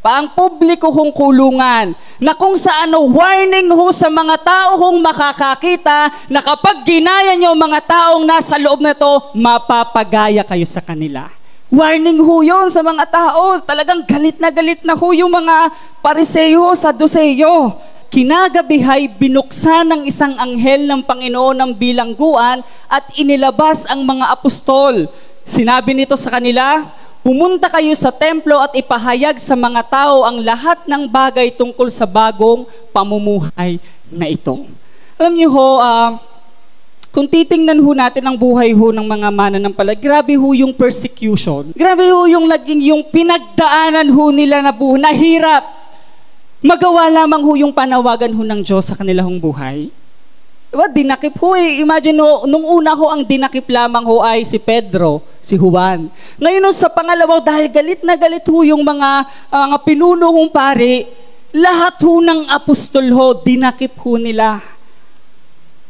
paang publiko hong kulungan, na kung saan warning ho sa mga tao hong makakakita na kapag ginaya nyo mga taong nasa loob na to, mapapagaya kayo sa kanila. Warning ho yun sa mga tao. Talagang galit na ho yung mga Pariseo, Sadduceo. Kinagabihay, binuksan ng isang anghel ng Panginoon ng bilangguan at inilabas ang mga apostol. Sinabi nito sa kanila, pumunta kayo sa templo at ipahayag sa mga tao ang lahat ng bagay tungkol sa bagong pamumuhay na ito. Alam niyo ho, kung titingnan ho natin ang buhay ho ng mga mananampalataya, grabe ho yung persecution. Grabe ho yung pinagdaanan ho nila na buhay, na hirap. Magawa lamang ho yung panawagan ho ng Diyos sa kanilahong buhay. Diba, dinakip ho eh. Imagine ho, nung una ho ang dinakip lamang ho ay si Pedro, si Juan. Ngayon ho, sa pangalawa, dahil galit na galit ho yung mga pinuno hong pari, lahat ho ng apostol ho, dinakip ho nila.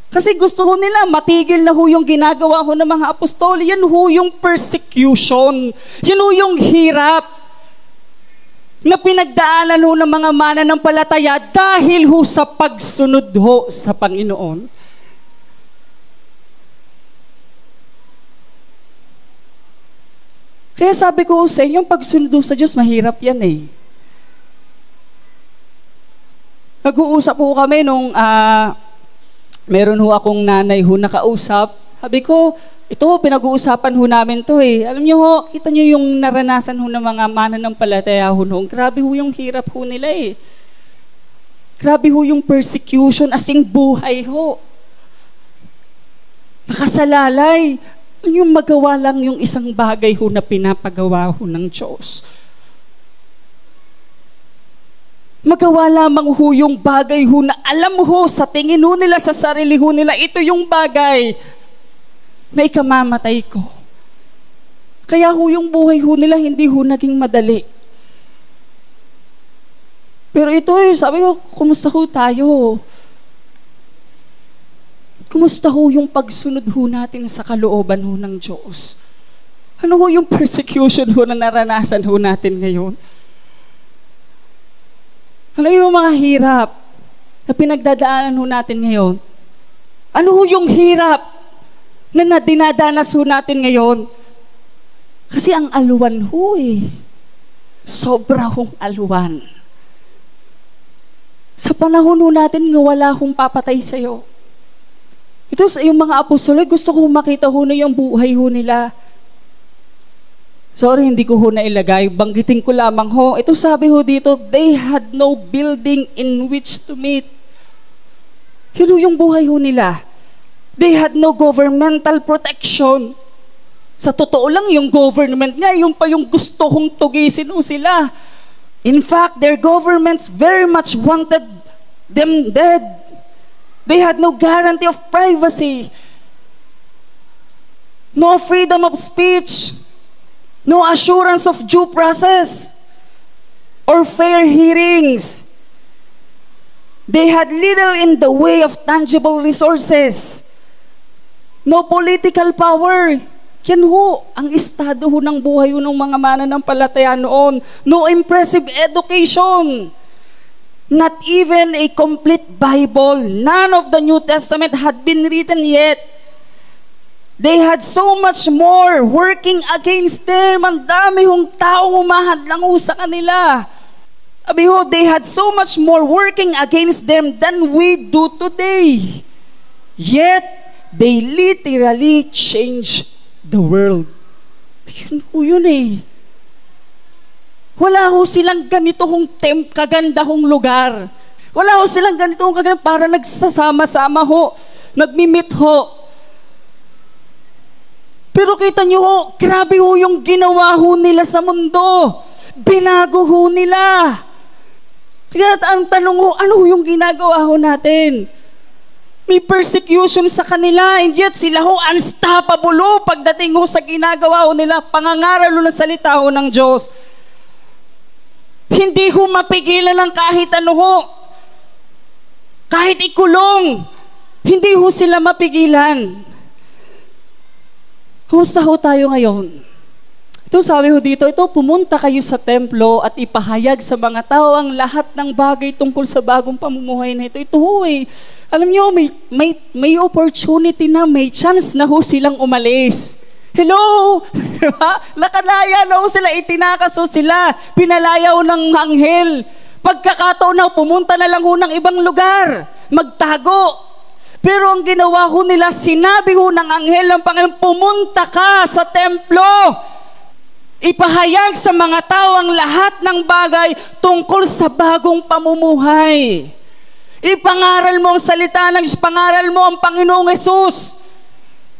Kasi gusto ho nila, matigil na ho yung ginagawa ho ng mga apostol. Yan ho yung persecution. Yan ho yung hirap na pinagdaanan ho ng mga mananampalataya dahil ho sa pagsunod ho sa Panginoon. Kaya sabi ko sa inyo, pagsunod sa Diyos, mahirap yan eh. Nag-uusap ho kami nung meron ho akong nanay ho nakausap. Sabi ko, ito ho, pinag-uusapan ho namin to eh. Alam niyo ho, kita niyo yung naranasan ho ng mga mananampalataya ho noong. Grabe ho yung hirap ho nila eh. Grabe ho yung persecution, asing buhay ho. Nakasalalay. Yung magawa lang yung isang bagay ho na pinapagawa ho ng Diyos. Magawa lamang ho yung bagay ho na alam ho sa tingin ho nila, sa sarili ho nila, ito yung bagay na ikamamatay ko. Kaya ho yung buhay ho nila hindi ho naging madali. Pero ito sabi ko, kumusta ho tayo? Kumusta ho yung pagsunod ho natin sa kalooban ho ng Diyos? Ano ho yung persecution ho na naranasan ho natin ngayon? Ano yung mga hirap na pinagdadaanan ho natin ngayon? Ano ho yung hirap na dinadanas ho natin ngayon? Kasi ang aluwan ho sobra hong aluwan. Sa panahon ho natin nga wala hong papatay sa'yo. Ito sa yung mga apostol, gusto ko makita ho na yung buhay ho nila. Sorry, hindi ko ho nailagay. Banggitin ko lamang ho. Ito sabi ho dito, they had no building in which to meet. Yun ho yung buhay ho nila. They had no governmental protection. Sa totoo lang, yung government nga, yung pa yung gusto kong tugisin ho sila. In fact, their governments very much wanted them dead. They had no guarantee of privacy. No freedom of speech. No assurance of due process or fair hearings. They had little in the way of tangible resources. No political power. Yan ho, ang estado ho ng buhay ho ng mga mananampalataya noon. No impressive education. Not even a complete Bible. None of the New Testament had been written yet. They had so much more working against them. Ang dami hong taong umahadlang ho sa kanila. Sabi ho, they had so much more working against them than we do today. Yet, they literally changed the world. Yun ho yun Wala ho silang ganito hong kaganda hong lugar. Wala ho silang ganito hong kaganda para nagsasama-sama ho. Nagmimit ho. Pero kita nyo ho, grabe ho yung ginawa ho nila sa mundo. Binago ho nila. Kaya ang tanong ho, ano ho yung ginagawa ho natin? May persecution sa kanila, and yet sila ho unstoppable ho pagdating ho sa ginagawa ho nila, pangangaral ho ng salita ho ng Diyos. Hindi ho mapigilan ng kahit ano ho. Kahit ikulong, hindi ho sila mapigilan. Kumusta ho tayo ngayon? Ito sabi ho dito, pumunta kayo sa templo at ipahayag sa mga tao ang lahat ng bagay tungkol sa bagong pamumuhay na ito. Ito ho alam nyo, may opportunity na, may chance na ho silang umalis. Hello! Nakalaya na ho sila, itinakas ho sila, pinalayaw ng anghel. Pagkakataon na pumunta na lang ho ng ibang lugar, magtago. Pero ang ginawa ho nila, sinabi ho ng anghel ng Panginoon, pumunta ka sa templo. Ipahayag sa mga tao ang lahat ng bagay tungkol sa bagong pamumuhay. Ipangaral mo ang salita ng Diyos, pangaral mo ang Panginoong Hesus.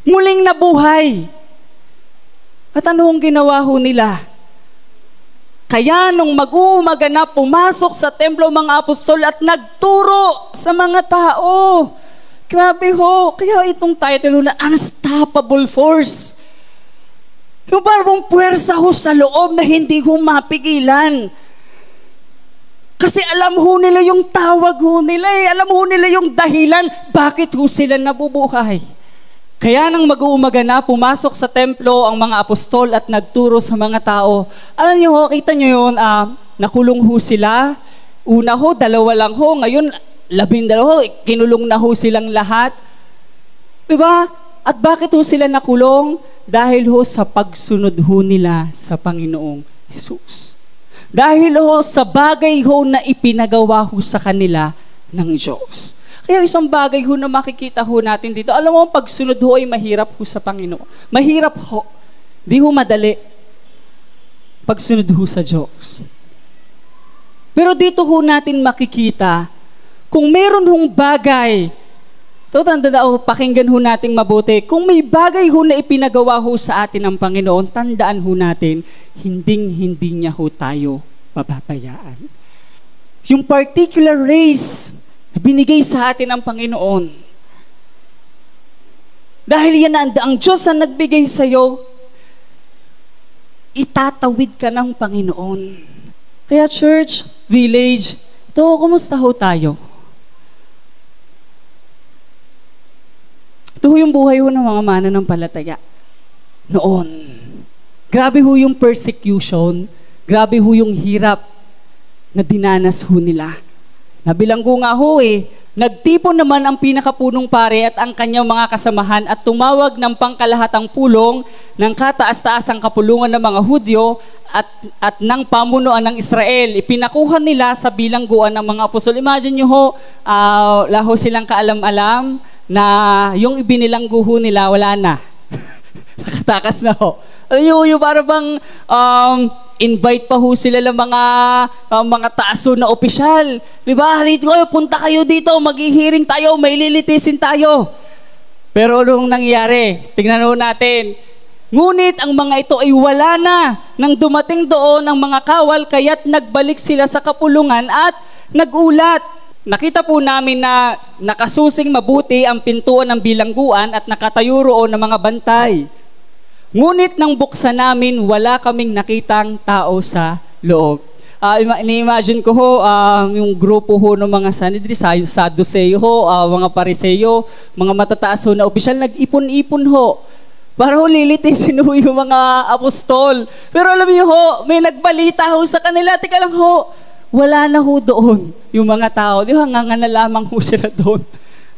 Muling nabuhay. At ano ang ginawa ho nila? Kaya nung mag-uumaga na, pumasok sa templo mga apostol at nagturo sa mga tao. Grabe ho. Kaya itong title na Unstoppable Force. Yung parang puwersa ho sa loob na hindi ho mapigilan. Kasi alam ho nila yung tawag ho nila Alam ho nila yung dahilan bakit ho sila nabubuhay. Kaya nang mag-uumaga na, pumasok sa templo ang mga apostol at nagturo sa mga tao. Alam niyo ho, kita niyo yun, nakulong ho sila. Una ho, 2 lang ho. Ngayon, 12 ho, kinulong na ho silang lahat. Diba? At bakit ho sila nakulong? Dahil ho sa pagsunod ho nila sa Panginoong Jesus. Dahil ho sa bagay ho na ipinagawa ho sa kanila ng Diyos. Kaya isang bagay ho na makikita ho natin dito, alam mo, ang pagsunod ho ay mahirap ho sa Panginoon. Mahirap ho. Di ho madali. Pagsunod ho sa Diyos. Pero dito ho natin makikita, kung meron hong bagay, pakinggan ho natin mabuti. Kung may bagay ho na ipinagawa ho sa atin ng Panginoon, tandaan ho natin, hindi niya ho tayo pababayaan. Yung particular race na binigay sa atin ng Panginoon, dahil yan ang Diyos ang nagbigay sa iyo, itatawid ka ng Panginoon. Kaya church, village, ito, kumusta ho tayo? Ito ho yung buhay ho ng mga mananampalataya noon. Grabe ho yung persecution, grabe ho yung hirap na dinanas ho nila. Nabilanggo nga ho nagtipon naman ang pinakapunong pare at ang kanyang mga kasamahan at tumawag ng pangkalahatang pulong ng kataas-taasang kapulungan ng mga Hudyo at ng pamunuan ng Israel. Ipinakuha nila sa bilangguan ng mga apostol. Imagine nyo ho, laho silang kaalam-alam na yung ibinilanggo ho nila, wala na. Nakatakas na ho. Alam nyo, para bang invite pa ho sila ng mga taaso na opisyal. Diba? Halito kayo, punta kayo dito, maghihiring tayo, may lilitisin tayo. Pero anong nangyari? Tingnan ho natin. Ngunit ang mga ito ay wala na nang dumating doon ang mga kawal, kaya't nagbalik sila sa kapulungan at nagulat. Nakita po namin na nakasusing mabuti ang pintuan ng bilangguan at nakatayo roon ng mga bantay. Ngunit nang buksan namin, wala kaming nakitang tao sa loob. Ini-imagine ko ho, yung grupo ho ng mga Sanhedrin, Sadduceo ho, mga Pariseo, mga matataas ho na opisyal, nag-ipon-ipon ho. Para ho lilitisin ho yung mga apostol. Pero alam niyo ho, may nagbalita ho sa kanila, tika lang ho, wala na ho doon yung mga tao. Di ba, nga na lamang ho sila doon.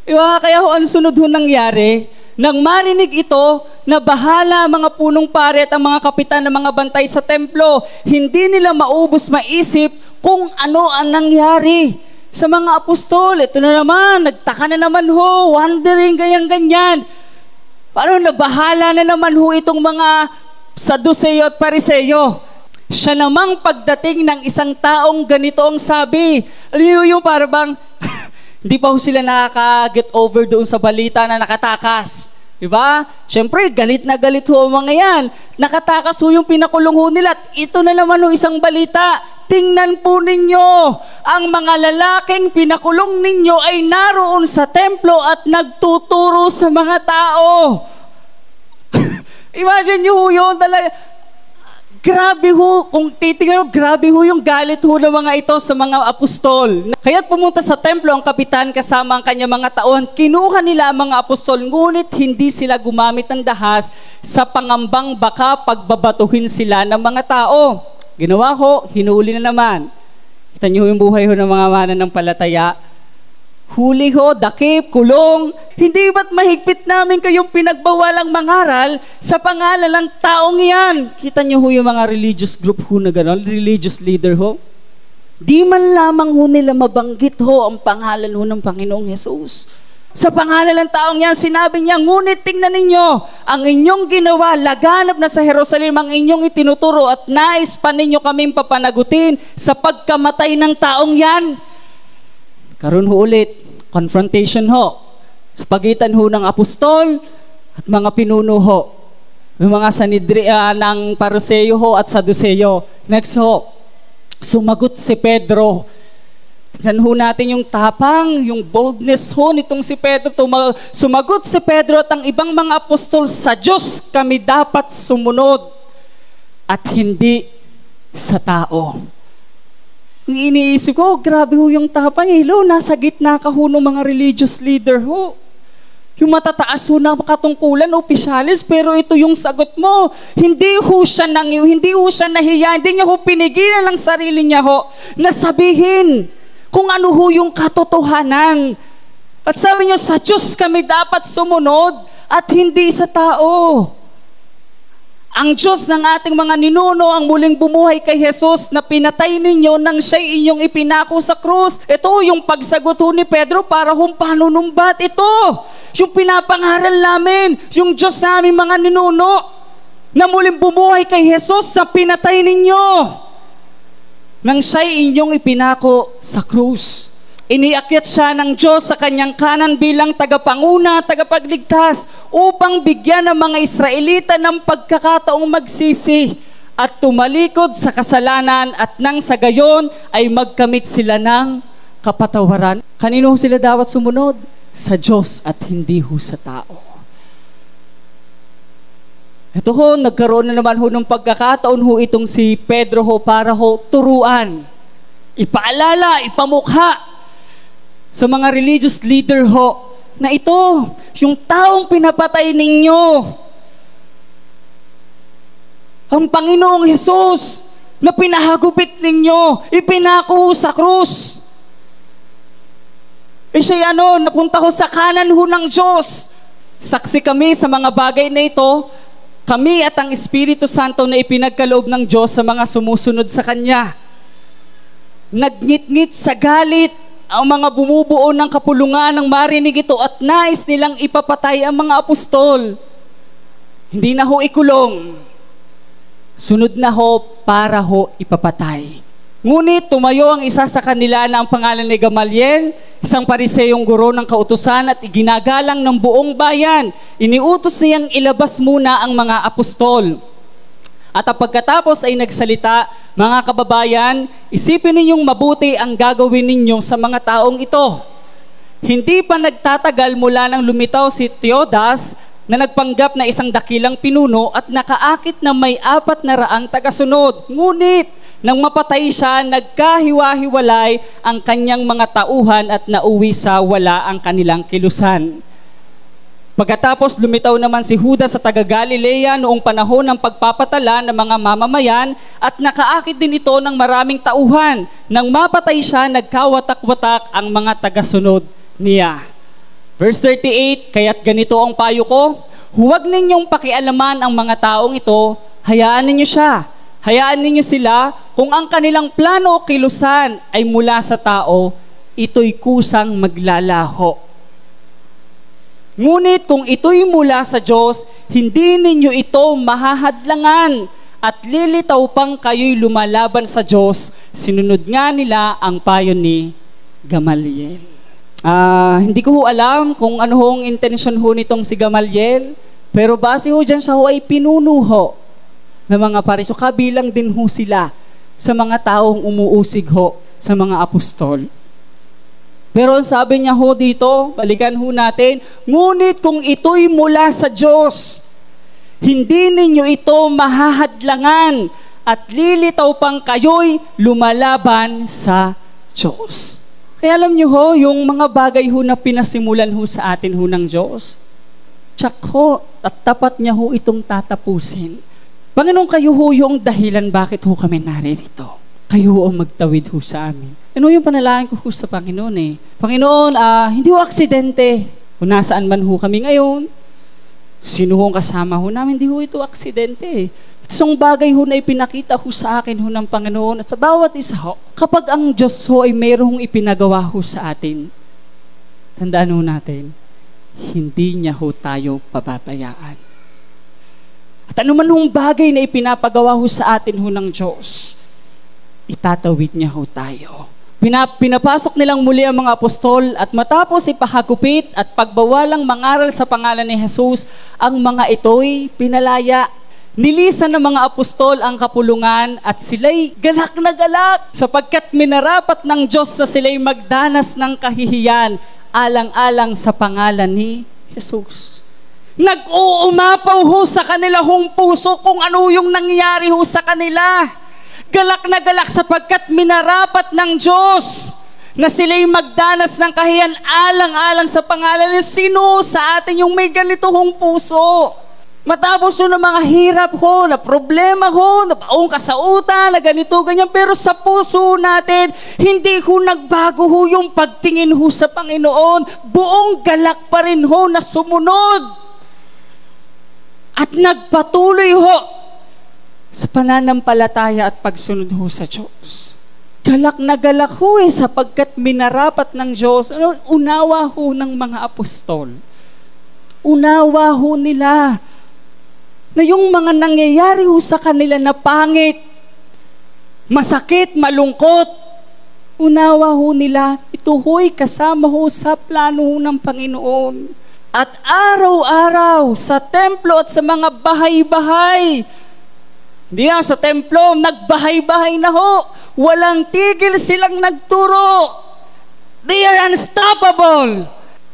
Di ba, kaya ho, ang sunod ho nangyari, nang marinig ito, na bahala ang mga punong pare at ang mga kapitan ng mga bantay sa templo, hindi nila maubos maisip kung ano ang nangyari sa mga apostol. Ito na naman, nagtaka na naman ho, wondering, ganyan-ganyan. Paano nabahala na naman ho itong mga Sadduceo at Pariseo? Siya namang pagdating ng isang taong ganito ang sabi. Alam yung para bang hindi pa ho sila nakaka-get over doon sa balita na nakatakas. Diba? Siyempre, galit na galit ho mga yan. Nakatakas ho yung pinakulong ho nila. At ito na naman ho isang balita. Tingnan po ninyo, ang mga lalaking pinakulong ninyo ay naroon sa templo at nagtuturo sa mga tao. Imagine nyo ho yun talaga. Grabe ho, kung titingnan mo, grabe ho yung galit ho ng mga ito sa mga apostol. Kaya't pumunta sa templo ang kapitan kasama ang kanyang mga taon. Kinuha nila ang mga apostol, ngunit hindi sila gumamit ng dahas sa pangambang baka pagbabatuhin sila ng mga tao. Ginawa ho, hinuli na naman. Kita niyo yung buhay ho ng mga mananampalataya. Huli ho, dakip, kulong. Hindi ba't mahigpit namin kayong pinagbawalang mangaral sa pangalan ng taong yan? Kita niyo ho yung mga religious group ho na gano'n, religious leader ho. Di man lamang ho nila mabanggit ho ang pangalan ho ng Panginoong Jesus. Sa pangalan ng taong yan, sinabi niya, ngunit tingnan ninyo, ang inyong ginawa, laganap na sa Jerusalem, ang inyong itinuturo at nais pa ninyo kaming papanagutin sa pagkamatay ng taong yan. Karon ho ulit, confrontation ho sa pagitan ho ng apostol at mga pinuno ho. Yung mga Sanhedrin ng Pariseo ho at Sadduceo. Next ho, sumagot si Pedro. Tignan ho natin yung tapang, yung boldness ho nitong si Pedro. Sumagot si Pedro at ang ibang mga apostol, sa Diyos kami dapat sumunod at hindi sa tao. Ang iniisip ko, grabe ho yung tapang. Nasa gitna ka ho ng mga religious leader ho. Yung matataas ho na katungkulan, opisyalis, pero ito yung sagot mo. Hindi ho siya nahiya, hindi niya ho pinigilan ang sarili niya ho na sabihin kung ano ho yung katotohanan. At sabi niyo, sa Diyos kami dapat sumunod at hindi sa tao. Ang Diyos ng ating mga ninuno ang muling bumuhay kay Jesus na pinatay ninyo nang siya'y inyong ipinako sa krus. Ito yung pagsagot ni Pedro para hong panunumbat. Ito yung pinapangaral namin, yung Diyos sa aming mga ninuno na muling bumuhay kay Jesus sa pinatay ninyo nang siya'y inyong ipinako sa krus. Iniakyat siya ng Diyos sa kanyang kanan bilang tagapanguna, tagapagligtas upang bigyan ng mga Israelita ng pagkakataong magsisi at tumalikod sa kasalanan at nang sa gayon ay magkamit sila ng kapatawaran. Kanino sila dapat sumunod? Sa Diyos at hindi ho sa tao. Ito ho, nagkaroon na naman ho ng pagkakataon ho itong si Pedro ho para ho turuan, ipaalala, ipamukha sa mga religious leader ho na ito, yung taong pinapatay ninyo, ang Panginoong Hesus na pinahagupit ninyo, ipinako sa krus. Siya napunta ho sa kanan ho ng Diyos. Saksi kami sa mga bagay na ito, kami at ang Espiritu Santo na ipinagkaloob ng Diyos sa mga sumusunod sa Kanya. Nagngit-ngit sa galit ang mga bumubuo ng kapulungan ng marinig ito at nais nilang ipapatay ang mga apostol. Hindi na ho ikulong. Sunod na ho para ho ipapatay. Ngunit tumayo ang isa sa kanila na ang pangalan ni Gamaliel, isang pariseyong guro ng kautusan at iginagalang ng buong bayan. Iniutos niyang ilabas muna ang mga apostol. At pagkatapos ay nagsalita, mga kababayan, isipin ninyong mabuti ang gagawin ninyo sa mga taong ito. Hindi pa nagtatagal mula nang lumitaw si Teudas na nagpanggap na isang dakilang pinuno at nakaakit na may 400 tagasunod. Ngunit, nang mapatay siya, nagkahiwa-hiwalay ang kanyang mga tauhan at nauwi sa wala ang kanilang kilusan. Pagkatapos lumitaw naman si Judas sa taga-Galilea noong panahon ng pagpapatala ng mga mamamayan at nakaakit din ito ng maraming tauhan. Nang mapatay siya, nagkawatak-watak ang mga tagasunod niya. Verse 38, kaya't ganito ang payo ko, huwag ninyong pakialaman ang mga taong ito, hayaan ninyo siya. Hayaan ninyo sila, kung ang kanilang plano o kilusan ay mula sa tao, ito'y kusang maglalaho. Ngunit kung ito'y mula sa Diyos, hindi ninyo ito mahahadlangan at lilitaw pang kayo'y lumalaban sa Diyos. Sinunod nga nila ang payo ni Gamaliel. Hindi ko ho alam kung ano hong intensyon ho nitong si Gamaliel, pero base ho dyan siya ho ay pinuno ho ng mga pariso, kabilang din ho sila sa mga taong umuusig ho sa mga apostol. Pero sabi niya ho dito, balikan ho natin, ngunit kung ito'y mula sa Diyos, hindi ninyo ito mahahadlangan at lilitaw pang kayo'y lumalaban sa Diyos. Kaya alam niyo ho, yung mga bagay ho na pinasimulan ho sa atin ho ng Diyos, tsak ho, at tapat niya ho itong tatapusin. Panginoon, kayo ho yung dahilan bakit ho kami narito. Kayo ho ang magtawid ho sa amin. Ano yung panalangin ko ho sa Panginoon eh. Panginoon, hindi ho aksidente. Kung nasaan man ho kami ngayon, sino ho ang kasama ho namin, hindi ho ito aksidente eh. Isang bagay ho na ipinakita ho sa akin ho ng Panginoon at sa bawat isa ho, kapag ang Diyos ho ay mayroong ipinagawa ho sa atin, tandaan ho natin, hindi niya ho tayo pababayaan. At anuman hong bagay na ipinapagawa ho sa atin ho ng Diyos, itatawid niya ho tayo. Pinapasok nilang muli ang mga apostol at matapos ipahagupit at pagbawalang mangaral sa pangalan ni Jesus, ang mga ito'y pinalaya. Nilisan ng mga apostol ang kapulungan at sila'y galak na galak sapagkat minarapat ng Diyos sa sila'y magdanas ng kahihiyan alang-alang sa pangalan ni Jesus. Nag-uumapaw ho sa kanila hong puso kung ano yung nangyari ho sa kanila. Galak na galak sapagkat minarapat ng Diyos na sila'y magdanas ng kahiyan alang-alang sa pangalan ni sino sa atin yung may ganito hong puso. Matapos yun ng mga hirap ho, na problema ho, na baong kasautan, na ganito, ganyan. Pero sa puso natin, hindi ho nagbago ho yung pagtingin ho sa Panginoon. Buong galak pa rin ho na sumunod. At nagpatuloy ho sa pananampalataya at pagsunod ho sa Diyos. Galak na galak ho sapagkat minarapat ng Diyos. Unawa ho ng mga apostol. Unawa ho nila na yung mga nangyayari ho sa kanila na pangit, masakit, malungkot, unawa ho nila, ito ho'y kasama ho sa plano ho ng Panginoon. At araw-araw sa templo at sa mga bahay-bahay, hindi na sa templo, nagbahay-bahay na ho, walang tigil silang nagturo. They are unstoppable,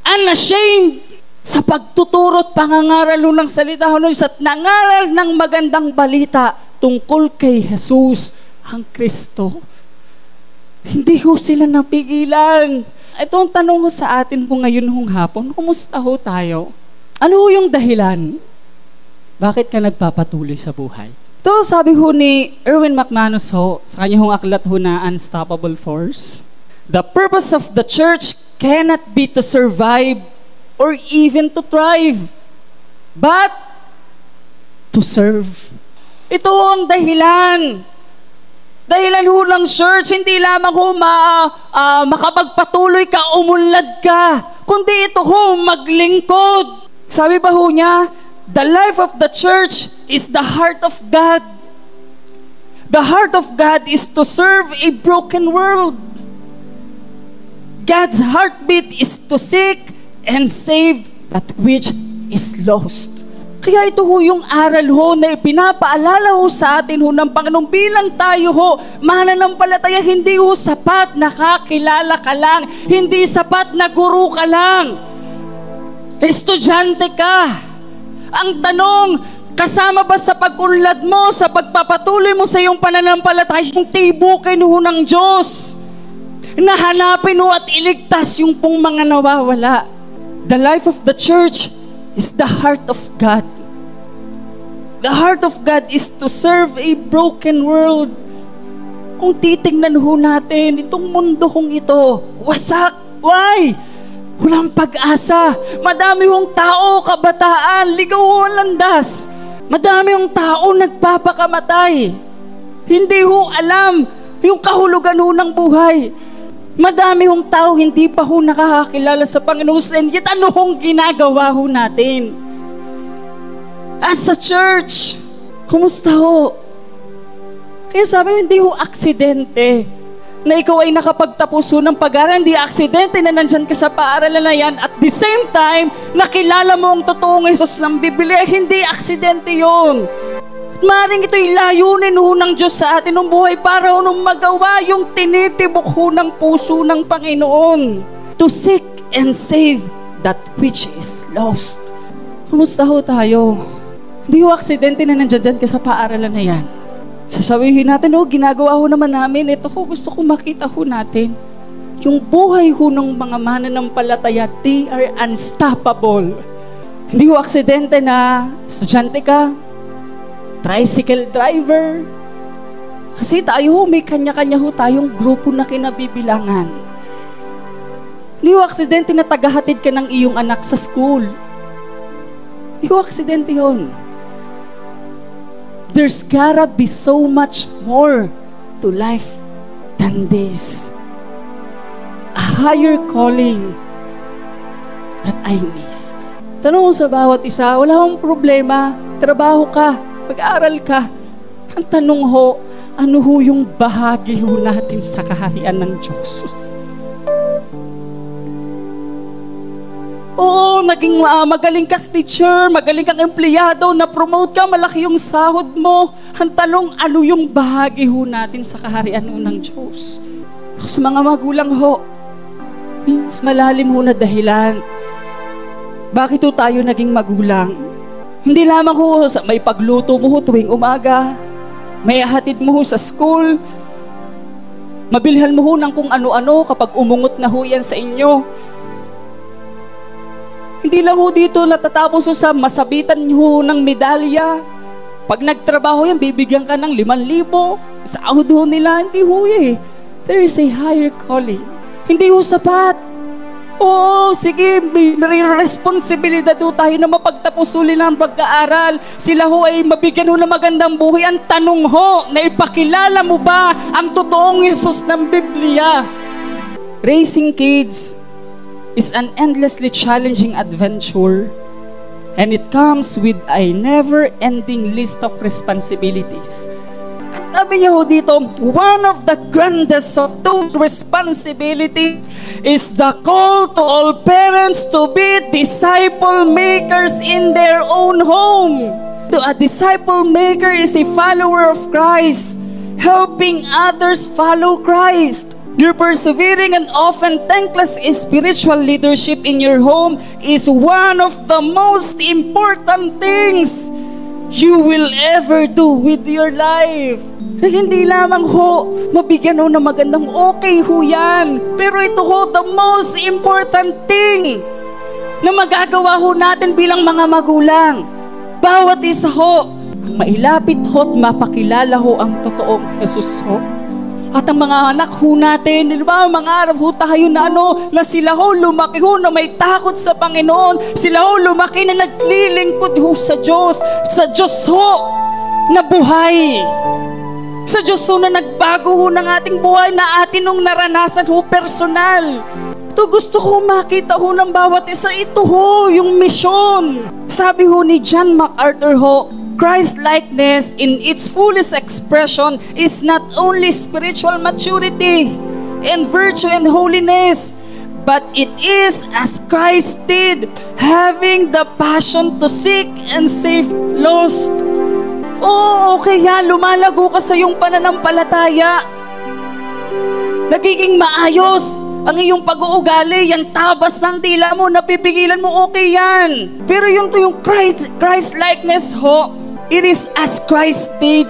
unashamed, sa pagtuturo at pangangaral ng salita ng Diyos at nangaral ng magandang balita tungkol kay Jesus, ang Kristo. Hindi ho sila napigilan. Ito ang tanong ho sa atin po ngayon hong hapon, kumusta ho tayo? Ano ho yung dahilan? Bakit ka nagpapatuloy sa buhay? Ito, sabi ho ni Erwin McManus ho, sa kanya hong aklat ho na Unstoppable Force. The purpose of the church cannot be to survive or even to thrive, but to serve. Ito ang dahilan. Dahilan ho ng church, hindi lamang ho makapagpatuloy ka, umunlad ka, kundi ito ho, maglingkod. Sabi ba ho niya, the life of the church is the heart of God. The heart of God is to serve a broken world. God's heartbeat is to seek and save that which is lost. Kaya ito ho yung aral ho na ipinapaalala ho sa atin ho ng Panginoon bilang tayo ho, mananampalataya, hindi ho sapat nakakilala ka lang, hindi sapat na guru ka lang, estudyante ka. Ang tanong, kasama ba sa pag-unlad mo, sa pagpapatuloy mo sa iyong pananampalataya, yung tibukin ho ng Diyos, nahanapin ho at iligtas yung pong mga nawawala. The life of the church is the heart of God. The heart of God is to serve a broken world. Kung titingnan ho natin, itong mundo hong ito, wasak. Why? Walang pag-asa. Madami hong tao, kabataan, ligaw ho ang landas. Madami hong tao nagpapakamatay. Hindi ho alam yung kahulugan ho ng buhay. Madami hong tao hindi pa ho nakakakilala sa Panginoon. And yet, ano hong ginagawa ho natin? As a church, kumusta ho? Kaya sabi, hindi ho aksidente na ikaw ay nakapagtapos ho ng pag-aaral. Hindi aksidente na nandyan ka sa paaralan na yan. At the same time, nakilala mo ang totoong Jesus ng Biblia. Hindi aksidente yun. Maring ito'y layunin ho ng Diyos sa atin ng buhay para ho nung magawa yung tinitibok ho ng puso ng Panginoon. To seek and save that which is lost. Kumusta ho tayo? Hindi ho aksidente na nandiyan ka sa paaralan na yan. Sasabihin natin, ginagawa ho naman namin. Ito ho, gusto ko makita ho natin. Yung buhay ho ng mga mananampalataya, they are unstoppable. Hindi ho aksidente na estudyante ka, tricycle driver. Kasi tayo may kanya-kanya ho tayong grupo na kinabibilangan. Hindi ho aksidente na tagahatid ka ng iyong anak sa school. Hindi ho aksidente yun. There's gotta be so much more to life than this. A higher calling that I miss. Tanong ko sa bawat isa, wala akong problema, trabaho ka, pag-aaral ka. Ang tanong ho, ano ho yung bahagi ho natin sa kaharian ng Diyos? Oo, naging magaling kang teacher, magaling kang empleyado, na-promote ka, malaki yung sahod mo. Ang tanong, ano yung bahagi ho natin sa kaharian ho ng Diyos? Sa mga magulang ho, mas malalim ho na dahilan. Bakit ho tayo naging magulang? Hindi lamang ho sa may pagluto mo ho tuwing umaga, may hatid mo ho sa school, mabilhan mo ho ng kung ano-ano kapag umungot na ho yan sa inyo. Hindi lang ho dito natatapos ho sa masabitan ho ng medalya. Pag nagtrabaho yan, bibigyan ka ng 5,000. Sa ahod ho nila, hindi ho eh. There is a higher calling. Hindi ho sapat. Oo, sige, may responsibilidad ho tayo na mapagtapos uli ng pag-aaral. Sila ho ay mabigyan ho ng magandang buhay. Ang tanong ho, na ipakilala mo ba ang totoong Jesus ng Biblia? Raising kids is an endlessly challenging adventure, and it comes with a never-ending list of responsibilities. Sabi niya ho dito, one of the grandest of those responsibilities is the call to all parents to be disciple makers in their own home. A disciple maker is a follower of Christ, helping others follow Christ. Your persevering and often thankless spiritual leadership in your home is one of the most important things you will ever do with your life. Hindi lamang ho, mabigyan ho ng magandang okay ho yan. Pero ito ho, the most important thing na magagawa ho natin bilang mga magulang. Bawat isa ho, mailapit ho at mapakilala ho ang totoong Jesus ho. At ang mga anak ho natin, di ba, mangarap ho tayo na na sila ho lumaki ho na may takot sa Panginoon. Sila ho lumaki na naglilingkod ho sa Diyos ho na buhay. Sa Diyos ho na nagbago ho ng ating buhay na atin nung naranasan ho personal. Ito gusto ko makita ho ng bawat isa. Ito ho, yung misyon. Sabi ho ni John MacArthur ho, Christ-likeness in its fullest expression is not only spiritual maturity and virtue and holiness, but it is as Christ did, having the passion to seek and save lost. Oo, kaya lumalago ka sa iyong pananampalataya. Nagiging maayos ang iyong pag-uugali, yung tabas ng tila mo, napipigilan mo, okay yan. Pero yung Christ-likeness ho, it is as Christ did.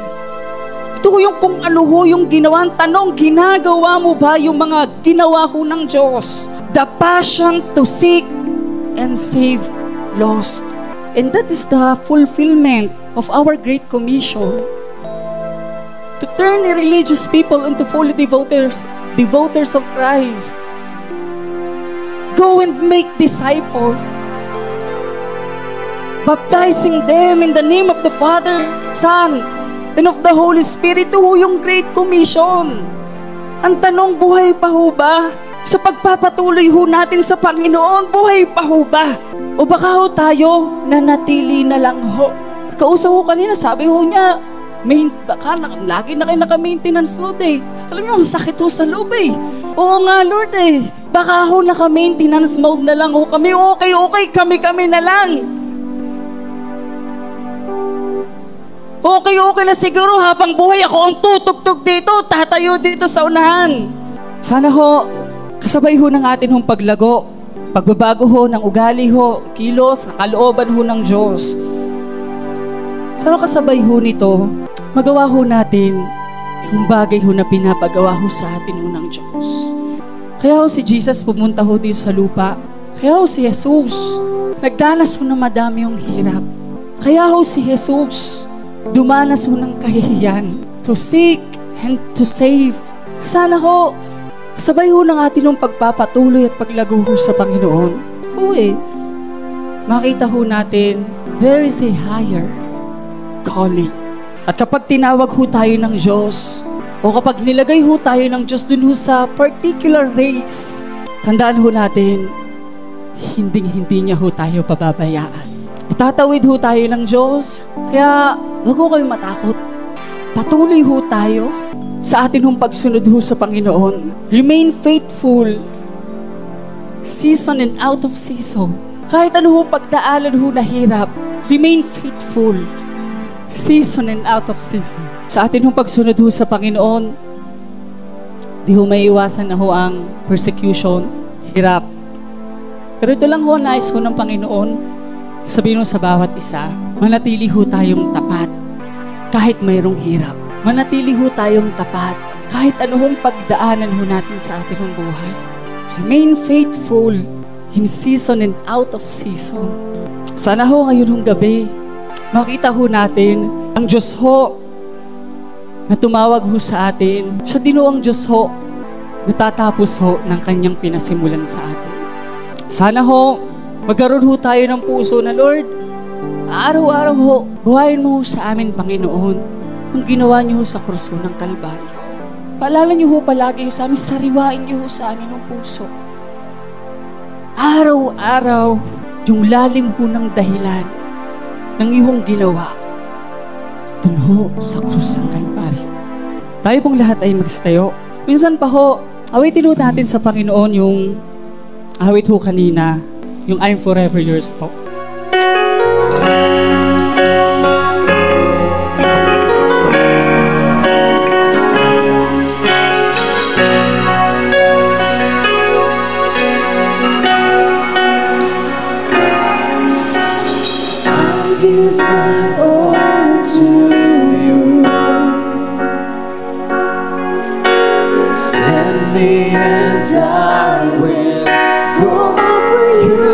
Ito yung kung ano ho yung ginawa. Ang tanong, ginagawa mo ba yung mga ginawa ho ng Diyos? The passion to seek and save lost. And that is the fulfillment of our Great Commission. To turn religious people into fully devoters of Christ. Go and make disciples, baptizing them in the name of the Father, Son, and of the Holy Spirit. Ito yung Great Commission. Ang tanong, buhay pa ho ba? Sa pagpapatuloy ho natin sa Panginoon, buhay pa ho ba? O baka ho tayo nanatili na lang ho? Kausap ho kanina, sabi ho niya, lagi na kayo naka-maintenance mode eh. Alam niyo, sakit ho sa loob eh. Oo nga Lord eh. Baka ho naka-maintenance mode na lang ho kami. Okay, kami na lang. Okay na siguro habang buhay ako ang tutugtog dito, tatayo dito sa unahan. Sana ho, kasabay ho ng atin hong paglago, pagbabago ho ng ugali ho, kilos, nakalooban ho ng Diyos. Sana kasabay ho nito, magawa ho natin yung bagay ho na pinapagawa ho sa atin ho ng Diyos. Kaya ho si Jesus pumunta ho dito sa lupa. Kaya ho si Jesus nagdanas ho na madami yung hirap. Kaya ho si Jesus dumanas ho ng kahihiyan to seek and to save. Sana ho, sabay ho ng atin yung pagpapatuloy at paglago ho sa Panginoon. Makita ho natin, there is a higher calling. At kapag tinawag ho tayo ng Diyos, o kapag nilagay ho tayo ng Diyos dun ho sa particular race, tandaan ho natin, hindi niya ho tayo pababayaan. Itatawid ho tayo ng Diyos, kaya huwag ho kayo matakot. Patuloy ho tayo sa atin hong pagsunod ho sa Panginoon. Remain faithful, season and out of season. Kahit ano hong pagdaalan ho na hirap, remain faithful, season and out of season. Sa atin hong pagsunod ho sa Panginoon, di ho may iwasan na ho ang persecution, hirap. Pero ito lang ho, nais ho ng Panginoon, sabihin ho sa bawat isa, manatili ho tayong tapat kahit mayroong hirap. Manatili ho tayong tapat kahit anong pagdaanan ho natin sa ating buhay. Remain faithful in season and out of season. Sana ho ngayon hong gabi, makita ho natin ang Diyos ho na tumawag ho sa atin. Siya din ho ang Diyos ho natatapos ho ng kanyang pinasimulan sa atin. Sana ho, magkaroon ho tayo ng puso na, Lord, araw-araw ho, buhayin mo ho sa amin, Panginoon, ang ginawa niyo ho sa krus ng Kalbaryo. Paalala niyo ho palagi ho sa amin, sariwain niyo ho sa amin ang puso. Araw-araw, yung lalim ho ng dahilan ng iyong ginawa dun ho sa krus ng Kalbaryo. Tayo pong lahat ay magsitayo. Minsan pa ho, awitin ho natin sa Panginoon yung awit ho kanina, yung I'm forever yours po. Send me and I will go for you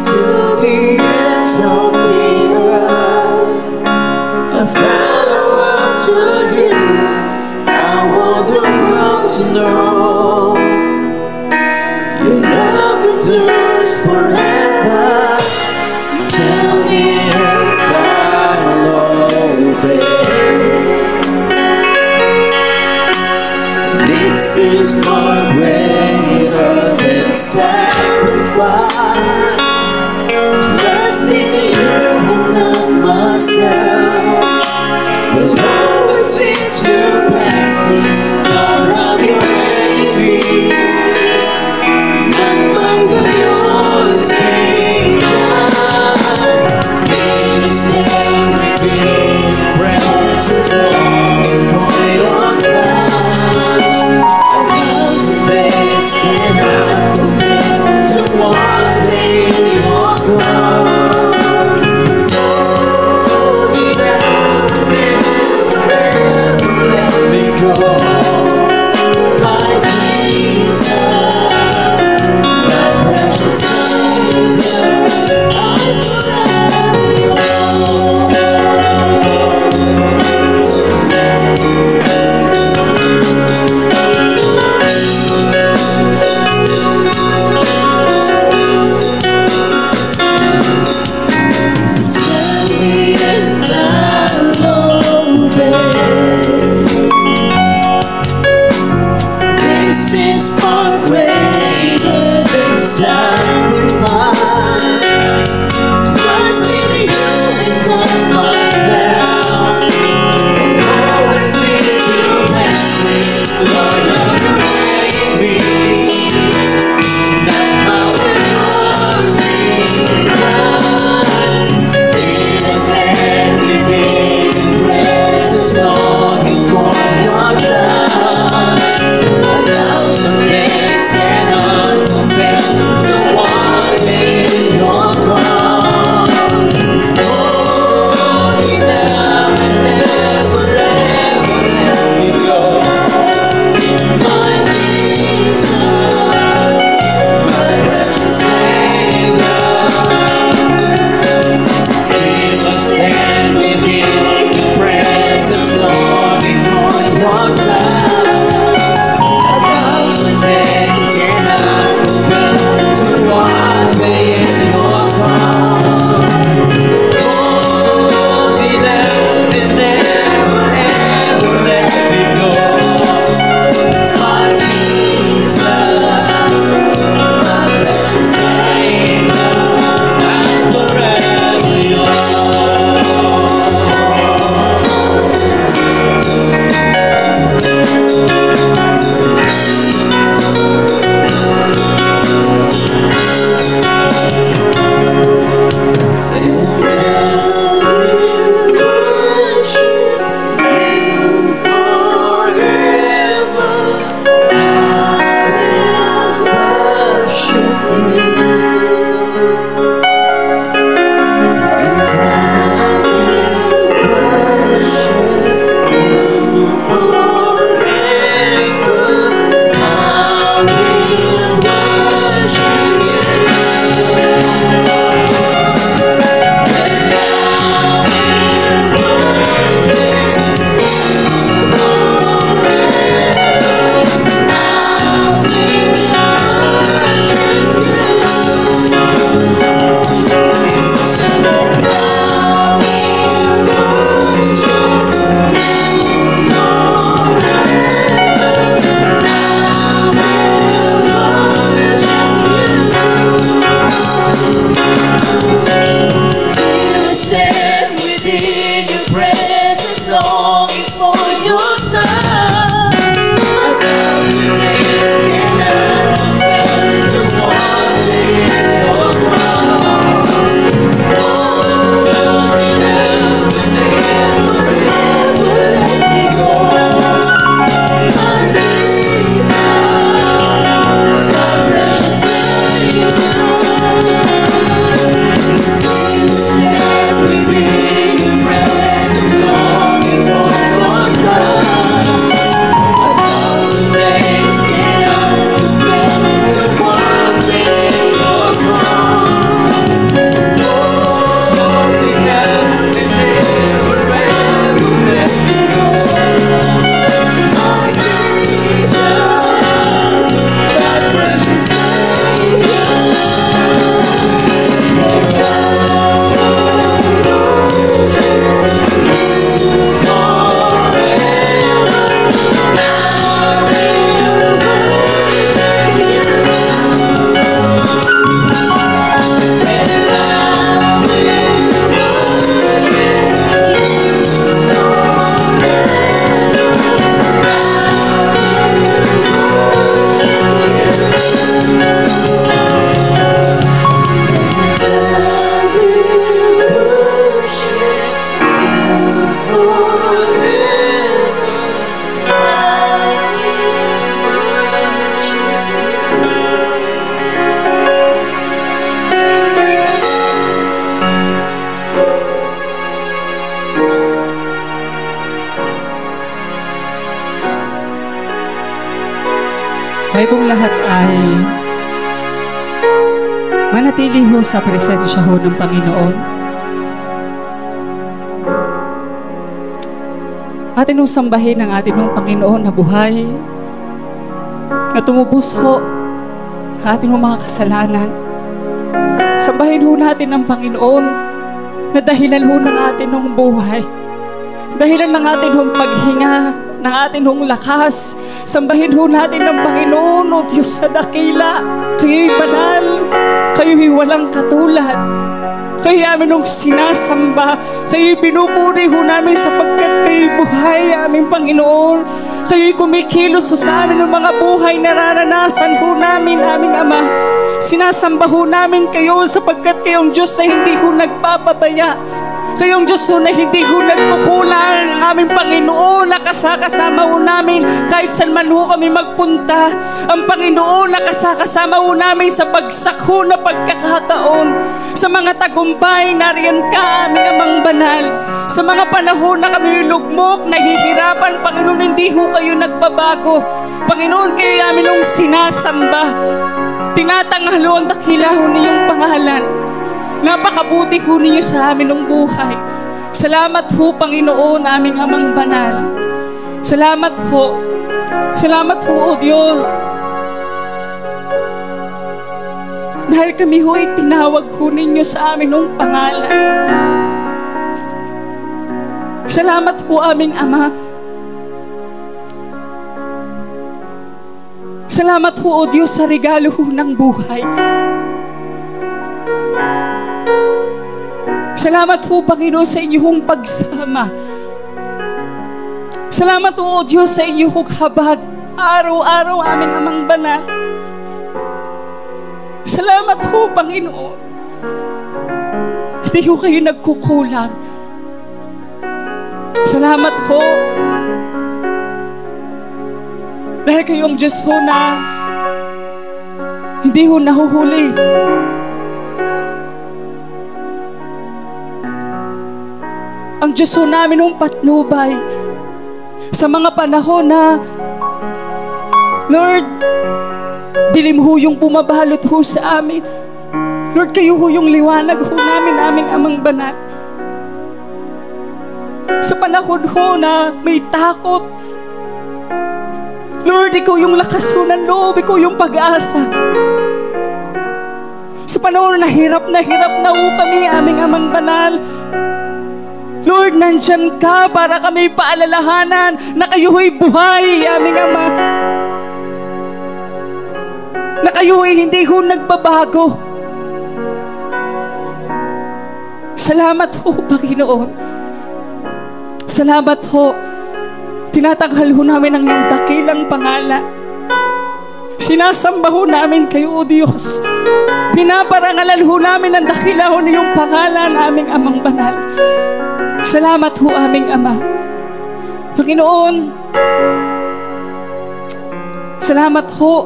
to the ends of the earth. I follow after you. I want the world to know your love endures forever. Tell me and I'll obey. This is far greater than sacrifice. Trust in you and not myself. Will always lead to blessing. I'll have your way. Not my will, yours be done. Stay within your presence, longing for your touch. A thousand days cannot compare to one day in your glory. Kayo pong lahat ay manatili ho sa presensya ho ng Panginoon. Atin ho sambahin ang atin hong Panginoon na buhay, na tumubos ho ang atin hong mga kasalanan. Sambahin ho natin ang Panginoon na dahilan ho ng atin hong buhay, dahilan ng atin hong paghinga, ng atin hong lakas. Sambahin ho natin ang Panginoon, O Diyos sa dakila. Kayo'y banal, kayo'y walang katulad. Kayo'y amin hong sinasamba, kayo'y binuburi ho namin sapagkat kayo'y buhay, aming Panginoon. Kayo'y kumikilos ho sa amin ng mga buhay nararanasan ho namin, aming Ama. Sinasamba ho namin kayo sapagkat kayong Diyos na hindi ho nagpapabaya. Kayong Diyos ho na hindi ho nagkukulang, ang aming Panginoon na kasama ho namin kahit saan man ho kami magpunta. Ang Panginoon na kasama ho namin sa bagsak ho na pagkakataon. Sa mga tagumpay, nariyan ka, aming Amang banal. Sa mga panahon na kami lugmok, nahihirapan, Panginoon, hindi ho kayo nagbabago. Panginoon, kayo amin hong sinasamba. Tinatanghal ho ang dakila ho niyong pangalan. Napakabuti ho ninyo sa amin ng buhay. Salamat ho, Panginoon, aming Amang banal. Salamat ho. Salamat ho, O Diyos. Dahil kami ho ay tinawag ho ninyo sa amin ng pangalan. Salamat ho, aming Ama. Salamat ho, O Diyos, sa regalo ho ng buhay. Salamat ho, Panginoon, sa inyong pagsama. Salamat ho, O Diyos, sa inyong habag araw-araw, aming Amang banal. Salamat ho, Panginoon. Hindi ho kayo nagkukulang. Salamat ho. Dahil kayong Diyos ho na hindi ho nahuhuli. Ang Diyos ho namin ng patnubay sa mga panahon na, Lord, dilim ho yung bumabalot ho sa amin. Lord, kayo ho yung liwanag ho namin, aming Amang banal. Sa panahon ho na may takot, Lord, ikaw yung lakas ho ng loob, ikaw yung pag-asa. Sa panahon na hirap na ho kami, aming Amang banal, Lord, nandyan ka para kami paalalahanan na kayo'y buhay, aming Ama. Na kayo'y hindi ho nagbabago. Salamat ho, Panginoon. Salamat ho. Tinatanghal ho namin ang iyong dakilang pangalan. Sinasamba ho namin kayo, O Diyos. Pinaparangalan ho namin ang dakila ho niyong pangalan, aming Amang banal. Salamat ho, aming Ama. Panginoon, salamat ho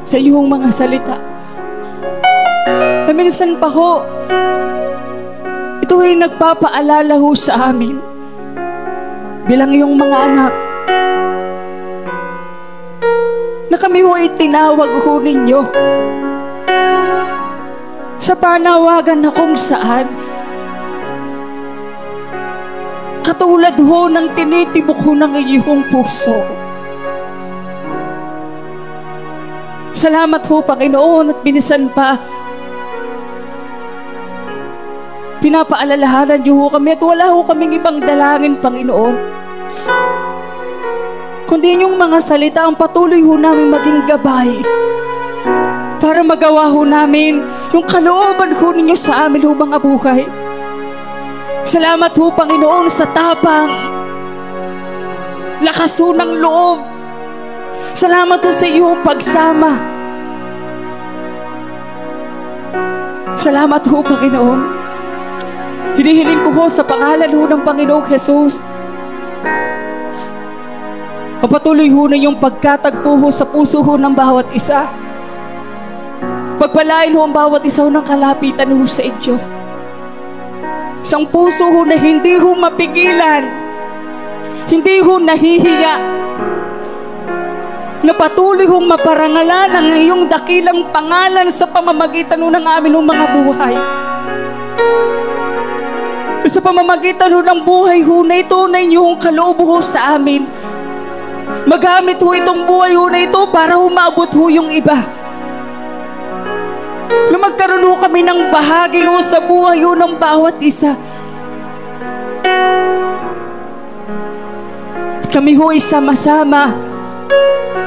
sa iyong mga salita. Na minsan pa ho, ito ay nagpapaalala ho sa amin bilang iyong mga anak na kami ho ay tinawag ho ninyo sa panawagan na kung saan katulad ho ng tinitibok ho ng iyong puso. Salamat ho, Panginoon, at binisan pa pinapaalalahanan niyo ho kami at wala ho kaming ibang dalangin, Panginoon, kundi yung mga salita ang patuloy ho namin maging gabay para magawa ho namin yung kalooban ho ninyo sa amin ho mga buhay. Salamat ho, Panginoon, sa tapang, lakas ho ng loob. Salamat ho sa iyong pagsama. Salamat ho, Panginoon. Hinihiling ko ho sa pangalan ho ng Panginoong Jesus. Patuloy ho na yung pagkatagpo ho sa puso ho ng bawat isa. Pagpalain ho ang bawat isa ho ng kalapitan ho sa inyo. Isang puso ho na hindi ho mapigilan, hindi ho nahihiya, na patuloy hong maparangalan ang iyong dakilang pangalan sa pamamagitan ho ng amin ng mga buhay. Sa pamamagitan ho ng buhay ho na ito na inyong kaloob ho sa amin. Magamit ho itong buhay ho na ito para humabot ho yung iba. Na magkaroon ho kami ng bahagi ho sa buhay ho ng bawat isa. At kami ho ay sama-sama,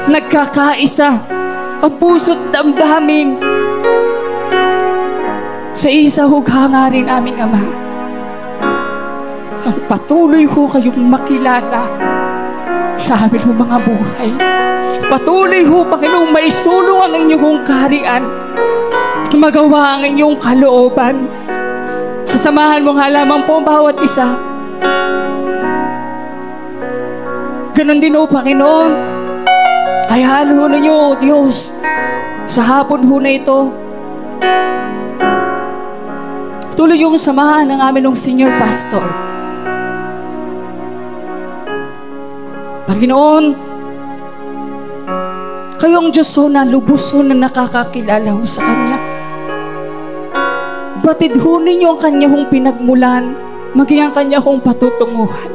nagkakaisa, ang puso't damdamin sa isa ho hangarin aming Ama. Ang patuloy ho kayong makilala sa amin ho mga buhay. Patuloy ho, Panginoon, maisulong ang inyong kaharian. Magawa ang inyong kalooban. Sasamahan mo nga lamang po ang bawat isa. Ganon din ho, Panginoon. Hayaan ho ninyo, O Diyos, sa hapon ho na ito. Tuloy yung samahan ng amin ng Senior Pastor. Panginoon, kayong Diyos ho na lubos ho na nakakakilala ho sa Kanya. Batid ho ninyo ang Kanya hong pinagmulan, maging ang Kanya hong patutunguhan.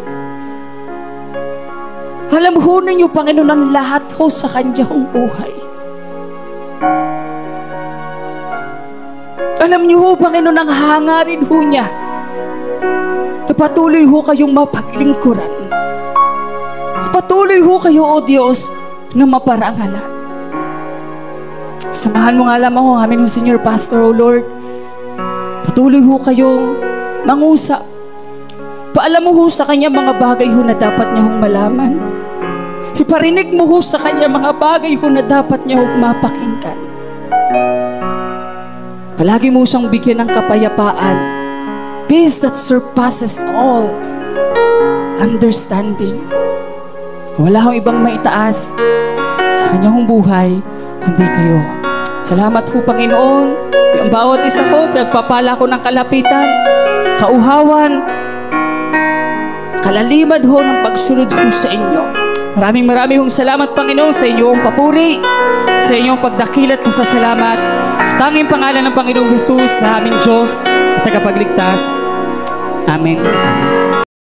Alam ho ninyo, Panginoon, ang lahat ho sa Kanya hong buhay. Alam niyo ho, Panginoon, ang hangarin ho niya na patuloy ho kayong mapaglingkuran. Patuloy ho kayo, O Diyos, na maparangalan. Samahan mo nga lamang ho amin ng Senior Pastor, O Lord. Patuloy ho kayong mangusap. Paalam mo ho sa Kanya mga bagay ho na dapat niya hong malaman. Iparinig mo ho sa Kanya mga bagay ho na dapat niya hong mapakinggan. Palagi mo siyang bigyan ng kapayapaan. Peace that surpasses all understanding. Wala akong ibang maitaas sa kanyang buhay, kundi kayo. Salamat ho, Panginoon. Ang bawat isa ko, pinagpapala ko ng kalapitan, kauhawan, kalaliman ho ng pagsunod ho sa inyo. Maraming hong salamat, Panginoon, sa inyong papuri, sa inyong pagdakilat at pasasalamat. Sa tanging pangalan ng Panginoong Jesus, sa aming Diyos at tagapagligtas. Amen.